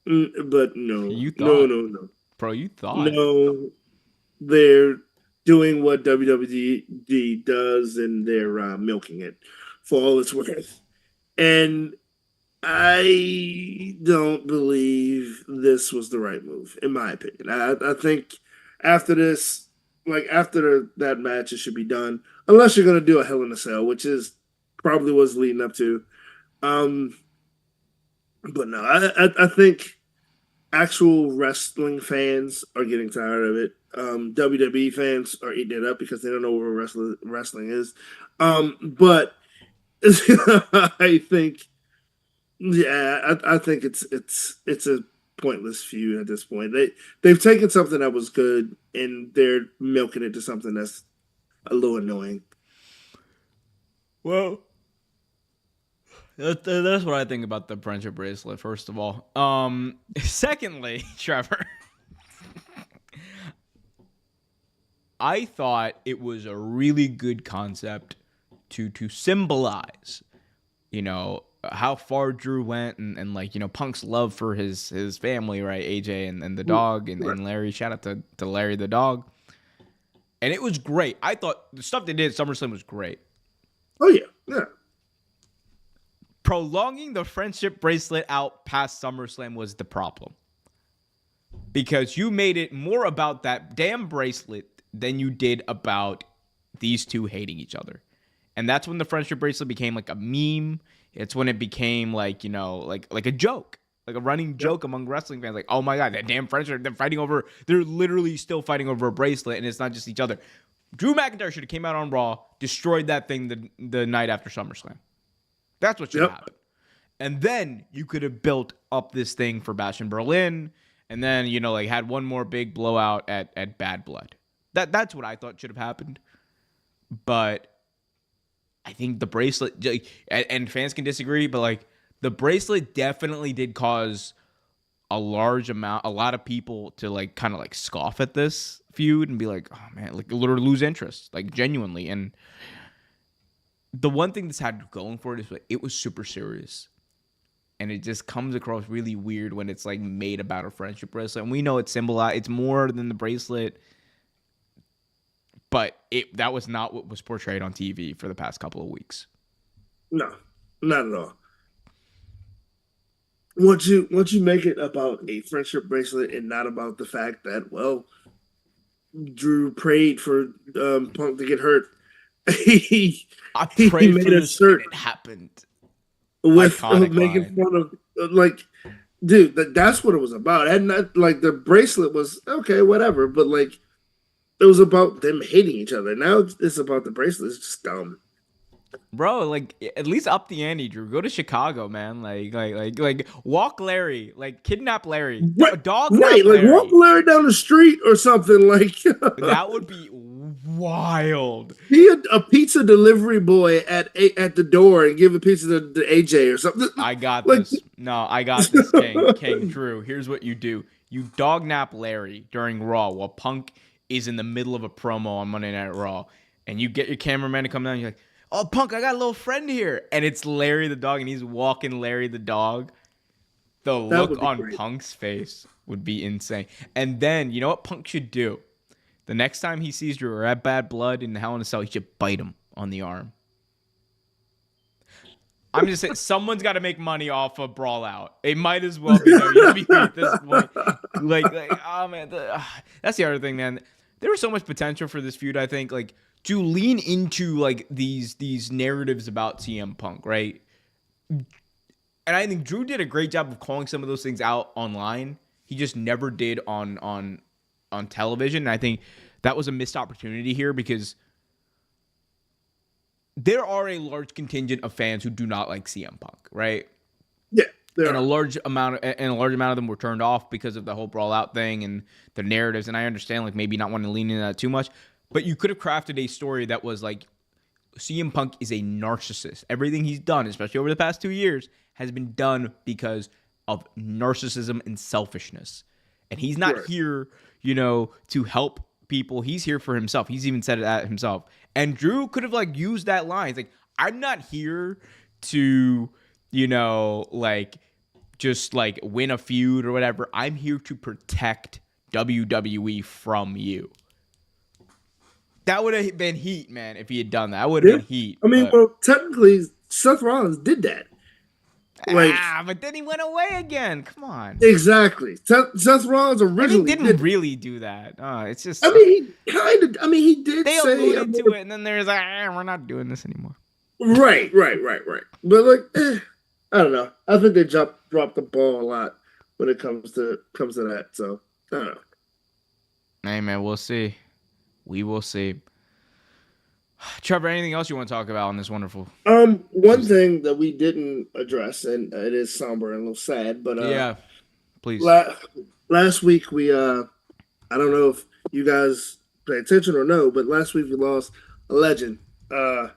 but no, no. Bro, you thought. No, they're doing what WWE does, and they're milking it for all it's worth. And I don't believe this was the right move, in my opinion. I think after this, like after that match, it should be done. Unless you're going to do a Hell in a Cell, which is probably what's leading up to. But no, I think actual wrestling fans are getting tired of it. WWE fans are eating it up because they don't know what wrestling is. But I think, I think it's a pointless feud at this point. They've taken something that was good and they're milking it to something that's a little annoying. Well, that's what I think about the friendship bracelet, first of all. Secondly, Trevor, I thought it was a really good concept to symbolize, how far Drew went and like, Punk's love for his family, right? AJ and the dog and Larry. Shout out to Larry the dog. And it was great. I thought the stuff they did at SummerSlam was great. Oh, yeah. Yeah. Prolonging the friendship bracelet out past SummerSlam was the problem. Because you made it more about that damn bracelet than you did about these two hating each other. And that's when the friendship bracelet became like a meme. It's when it became like, like a joke, like a running joke among wrestling fans. Like, oh my God, that damn friendship, they're literally still fighting over a bracelet, and it's not just each other. Drew McIntyre should have came out on Raw, destroyed that thing the night after SummerSlam. That's what should have happened. And then you could have built up this thing for Bash in Berlin, and then, like had one more big blowout at Bad Blood. That's what I thought should have happened. But I think the bracelet, and fans can disagree, but like the bracelet definitely did cause a lot of people to like kind of like scoff at this feud and be like, oh man, like literally lose interest, like genuinely. And the one thing this had going for it is like, it was super serious. And it just comes across really weird when it's like made about a friendship bracelet. And we know it's more than the bracelet. But that was not what was portrayed on TV for the past couple of weeks. No, not at all. Once you make it about a friendship bracelet and not about the fact that, well, Drew prayed for Punk to get hurt. I prayed for this and it happened. With making fun of, like, dude, that's what it was about. And not, like, the bracelet was, okay, whatever, but, like, it was about them hating each other. Now it's about the bracelet. It's just dumb. Bro, like, at least up the ante, Drew. Go to Chicago, man. Like walk Larry. Like, kidnap Larry. Dog right, like, Larry. walk Larry down the street or something. Like, that would be wild. Be a pizza delivery boy at the door and give a pizza to AJ or something. I got this. No, I got this, King Drew. Here's what you do. You dog nap Larry during Raw while Punk is in the middle of a promo on Monday Night Raw. And you get your cameraman to come down and you're like, oh, Punk, I got a little friend here. And it's Larry the dog, and he's walking Larry the dog. The look on great. Punk's face would be insane. And then, you know what Punk should do? The next time he sees Drew or at Bad Blood in Hell in a Cell, he should bite him on the arm. I'm just saying, someone's got to make money off of Brawl Out. It might as well be WWE at this point. Like, oh, man. That's the other thing, man. There was so much potential for this feud, I think. Like, to lean into like these narratives about CM Punk, right? And I think Drew did a great job of calling some of those things out online. He just never did on television. And I think that was a missed opportunity here because there are a large contingent of fans who do not like CM Punk, right? Yeah. And a large amount of them were turned off because of the whole Brawl Out thing and the narratives. And I understand like maybe not wanting to lean into that too much. But you could have crafted a story that was like, CM Punk is a narcissist. Everything he's done, especially over the past 2 years, has been done because of narcissism and selfishness. And he's not here, to help people. He's here for himself. He's even said it at himself. And Drew could have like used that line. It's like, I'm not here to, just like win a feud or whatever. I'm here to protect WWE from you. That would have been heat, man, if he had done that. That would have been heat. I mean, well, technically, Seth Rollins did that. But then he went away again. Come on. Exactly. Seth Rollins originally didn't really do that. It's just. I mean, he did. They alluded to it, and then there's like, we're not doing this anymore. Right. But like, I don't know. I think they dropped the ball a lot when it comes to that. So I don't know. Hey man, we'll see. We will see. Trevor, anything else you want to talk about on this wonderful? One thing that we didn't address, and it is somber and a little sad, but yeah, please. Last week we I don't know if you guys pay attention or no, but last week we lost a legend, a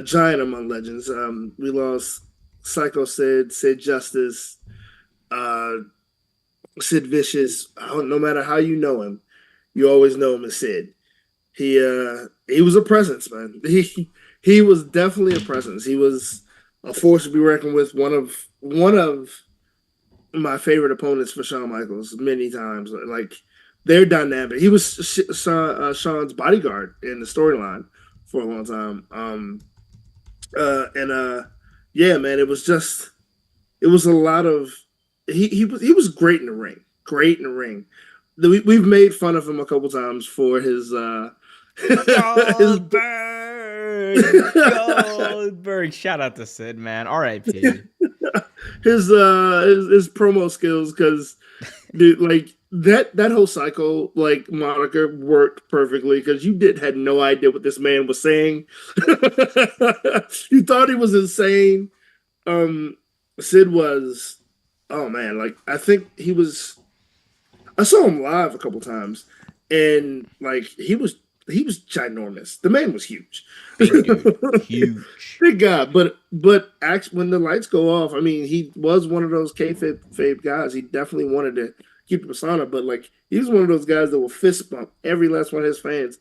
giant among legends. We lost Psycho Sid Justice, Sid Vicious. No matter how you know him, you always know him as Sid. He was a presence, man. He was definitely a presence. He was a force to be reckoned with. One of my favorite opponents for Shawn Michaels many times. Like, they're dynamic. He was Shawn's bodyguard in the storyline for a long time. Yeah, man, it was a lot of he was great in the ring. we've made fun of him a couple times for his his Goldberg. Shout out to Sid, man. R.I.P. his promo skills, because dude, like that whole Psycho like moniker worked perfectly, because you had no idea what this man was saying. You thought he was insane. Sid was, oh man, like I think he was. I saw him live a couple times, and like he was ginormous. The man was huge. Big dude. Huge. Big guy, but actually, when the lights go off, I mean, he was one of those kayfabe guys. He definitely wanted to keep the persona, but like he was one of those guys that will fist bump every last one of his fans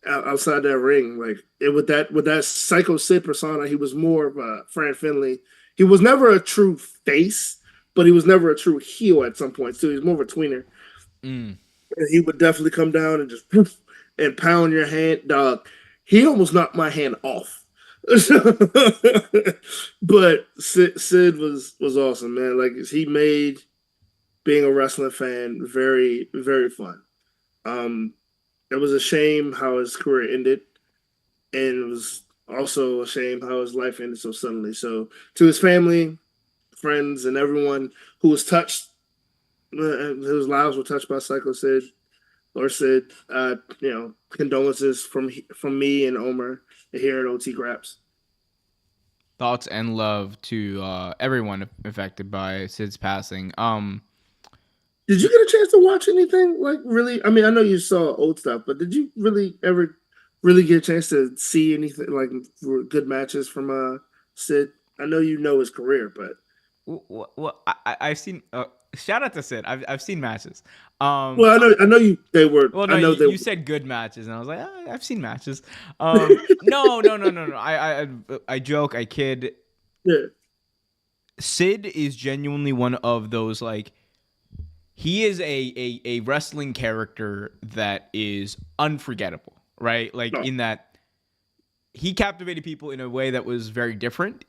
outside that ring. Like with that Psycho Sid persona, he was more of a Fran Finley. He was never a true face, but he was never a true heel at some points too. He was more of a tweener. Mm. And he would definitely come down and just poof, and pound your hand, dog. He almost knocked my hand off. But Sid was awesome, man. Like he made being a wrestling fan very, very fun. It was a shame how his career ended, and it was also a shame how his life ended so suddenly. So to his family, friends, and everyone who was touched, whose lives were touched by Psycho Sid or Sid, condolences from me and Omer here at OT Graps. Thoughts and love to everyone affected by Sid's passing. Did you get a chance to watch anything like really? I mean, I know you saw old stuff, but did you really ever really get a chance to see anything like good matches from Sid? I know you know his career, but well, I've seen. Shout out to Sid. I've seen matches. Well, I know you. They were. Well, no, I know you said good matches, and I was like, I've seen matches. No. I joke. I kid. Yeah. Sid is genuinely one of those, like, he is a wrestling character that is unforgettable, right? Like, in that he captivated people in a way that was very different,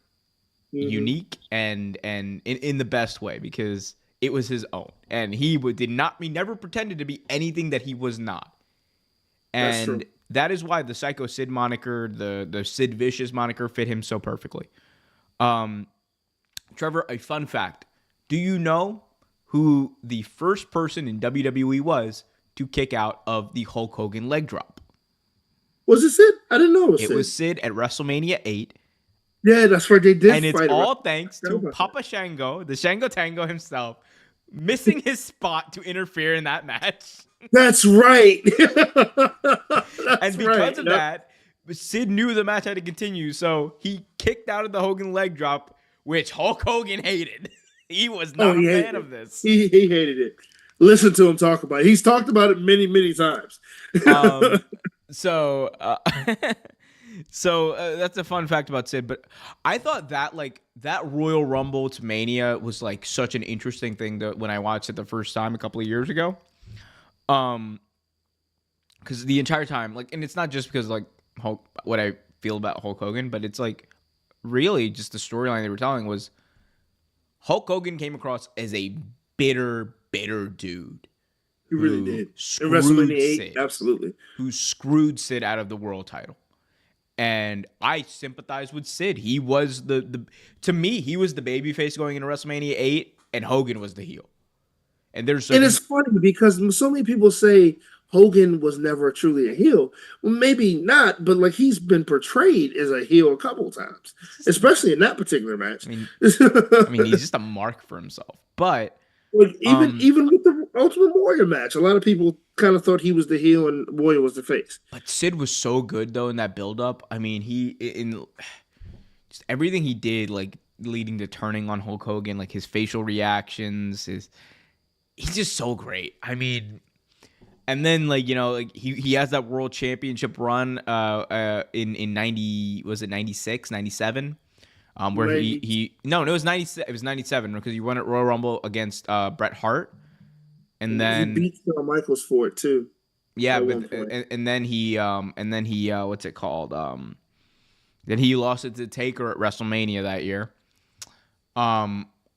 unique, and in the best way, because it was his own, and he never pretended to be anything that he was not. And that is why the Psycho Sid moniker, the Sid Vicious moniker, fit him so perfectly. Trevor, a fun fact: do you know who the first person in WWE was to kick out of the Hulk Hogan leg drop? Was it Sid? I didn't know it was It Sid. was Sid at WrestleMania 8. Yeah, that's right. They did. And it's all thanks to Papa Shango, the Shango Tango himself, missing his spot to interfere in that match. That's right. And because of that, Sid knew the match had to continue, so he kicked out of the Hogan leg drop, which Hulk Hogan hated. He was not a fan of this. He hated it. Listen to him talk about it. He's talked about it many, many times. So that's a fun fact about Sid. But I thought that, like, that Royal Rumble to Mania was like such an interesting thing that when I watched it the first time a couple of years ago. Because the entire time, like, and it's not just because like what I feel about Hulk Hogan, but it's like really just the storyline they were telling was Hulk Hogan came across as a bitter dude. He really did. In WrestleMania 8, Sid, absolutely. Who screwed Sid out of the world title. And I sympathize with Sid. He was to me, he was the babyface going into WrestleMania 8, and Hogan was the heel. And it's funny because so many people say Hogan was never truly a heel. Well, maybe not, but like he's been portrayed as a heel a couple of times, especially in that particular match. I mean, he's just a mark for himself. But like, even with the Ultimate Warrior match, a lot of people kind of thought he was the heel and Warrior was the face. But Sid was so good though in that build-up. I mean, just everything he did, like leading to turning on Hulk Hogan, like his facial reactions, he's just so great. I mean, and then like, you know, like he has that world championship run in 90, was it 96, 97? Where it was 97. It was 97 because he won at Royal Rumble against Bret Hart, and then he beat Shawn Michaels for it too. Yeah, but and then he what's it called? Then he lost it to Taker at WrestleMania that year.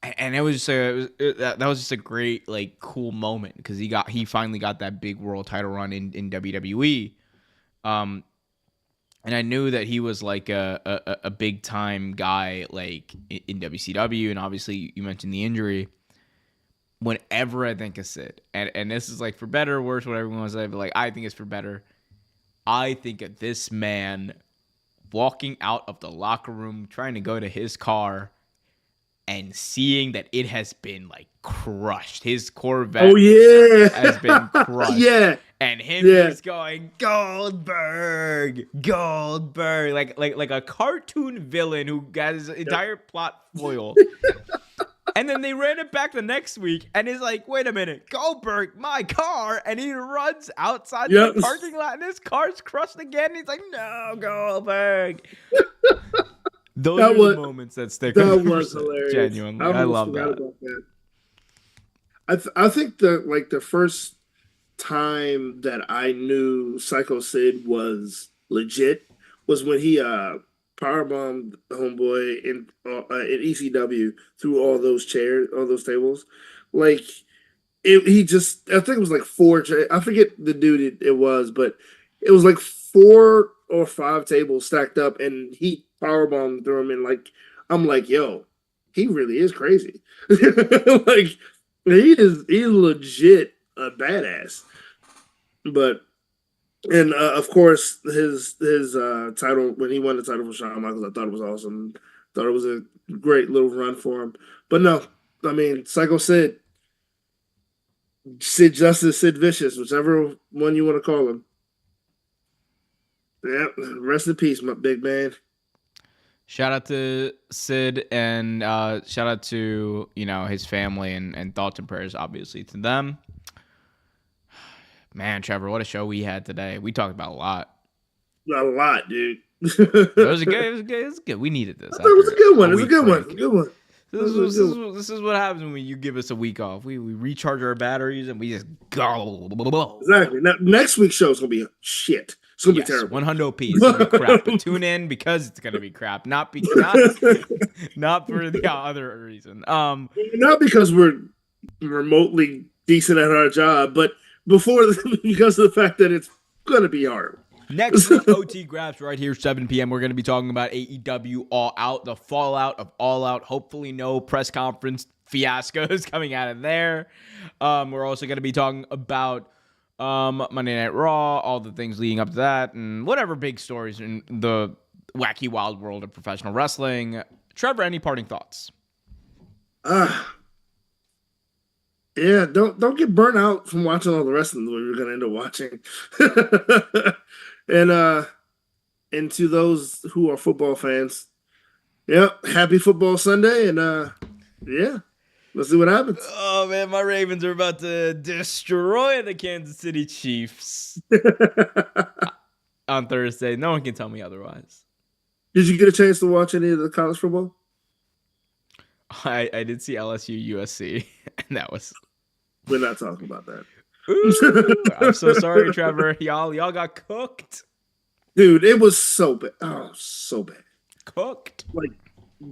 And it was just that was just a great, like, cool moment because he finally got that big world title run in WWE. And I knew that he was like a big time guy, like in WCW, and obviously you mentioned the injury. Whenever I think of Sid, and this is like for better or worse, whatever everyone wants to say, but like I think it's for better. I think of this man walking out of the locker room, trying to go to his car, and seeing that it has been like crushed. His Corvette has been crushed. Yeah. And him just going, Goldberg, like a cartoon villain who got his entire plot foiled. And then they ran it back the next week, and he's like, wait a minute, Goldberg, my car. And he runs outside the parking lot, and his car's crushed again. He's like, no, Goldberg. Those are the moments that stick. That was hilarious. Genuinely, I love that. I think the first time that I knew Psycho Sid was legit was when he powerbombed Homeboy in ECW through all those chairs, all those tables. Like I think it was like 4 chairs. I forget the dude it was, but it was like 4 or 5 tables stacked up, and he powerbombed through them. And like I'm like, yo, he really is crazy. Like he's legit a badass. But and of course his title when he won the title for Shawn Michaels, I thought it was awesome. Thought it was a great little run for him. But no, I mean Psycho Sid Justice, Sid Vicious, whichever one you want to call him. Yeah, rest in peace, my big man. Shout out to Sid and shout out to his family and thoughts and prayers obviously to them. Man, Trevor, what a show we had today. We talked about a lot. A lot, dude. It was good. We needed this. I thought it was a good one. It's a good one. This is what happens when you give us a week off. We recharge our batteries and we just go. Exactly. Now, next week's show is going to be shit. It's going to be terrible. 100p. It's going to be crap. But tune in because it's going to be crap. Not for the other reason. Not because we're remotely decent at our job, but because of the fact that it's going to be hard. Next week, OT Graps right here, 7 p.m. We're going to be talking about AEW All Out, the fallout of All Out. Hopefully no press conference fiascos coming out of there. We're also going to be talking about Monday Night Raw, all the things leading up to that, and whatever big stories in the wacky wild world of professional wrestling. Trevor, any parting thoughts? Yeah, don't get burnt out from watching all the wrestling that we're going to end up watching. And to those who are football fans, happy football Sunday, and yeah, let's see what happens. Oh man, my Ravens are about to destroy the Kansas City Chiefs on Thursday. No one can tell me otherwise. Did you get a chance to watch any of the college football? I did see LSU USC, and that was. We're not talking about that. Ooh, I'm so sorry, Trevor. Y'all got cooked. Dude, it was so bad. Oh, so bad. Cooked. Like,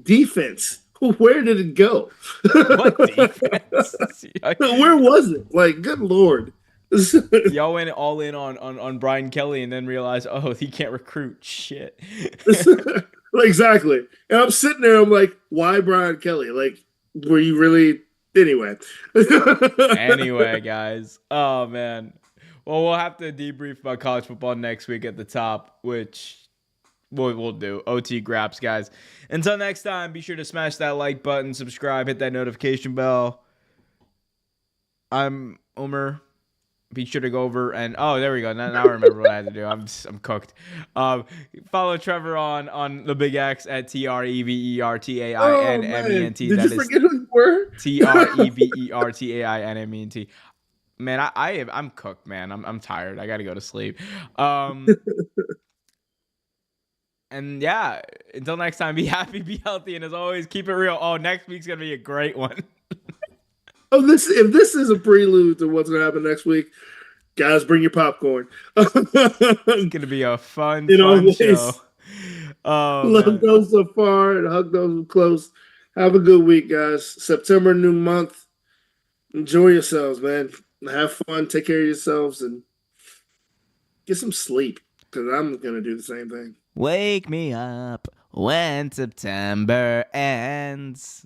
defense. Where did it go? What defense? Where was it? Like, good Lord. Y'all went all in on Brian Kelly and then realized, oh, he can't recruit. Shit. Exactly. And I'm sitting there, I'm like, why Brian Kelly? Like, were you really... Anyway, guys. Oh man. Well, we'll have to debrief about college football next week at the top, which we'll do. OT Graps, guys. Until next time, be sure to smash that like button, subscribe, hit that notification bell. I'm Omer. Be sure to go over and there we go. Now I remember what I had to do. I'm cooked. Follow Trevor on the Big X at TREVERTAINMENT. Did you forget who you were? TREVERTAINMENT. Man, I'm cooked, man. I'm tired. I got to go to sleep. And yeah, until next time, be happy, be healthy, and as always, keep it real. Oh, next week's gonna be a great one. If this is a prelude to what's gonna happen next week, guys, bring your popcorn. It's gonna be a fun show. Love those so far and hug those close. Have a good week, guys. September, new month. Enjoy yourselves, man. Have fun. Take care of yourselves and get some sleep because I'm going to do the same thing. Wake me up when September ends.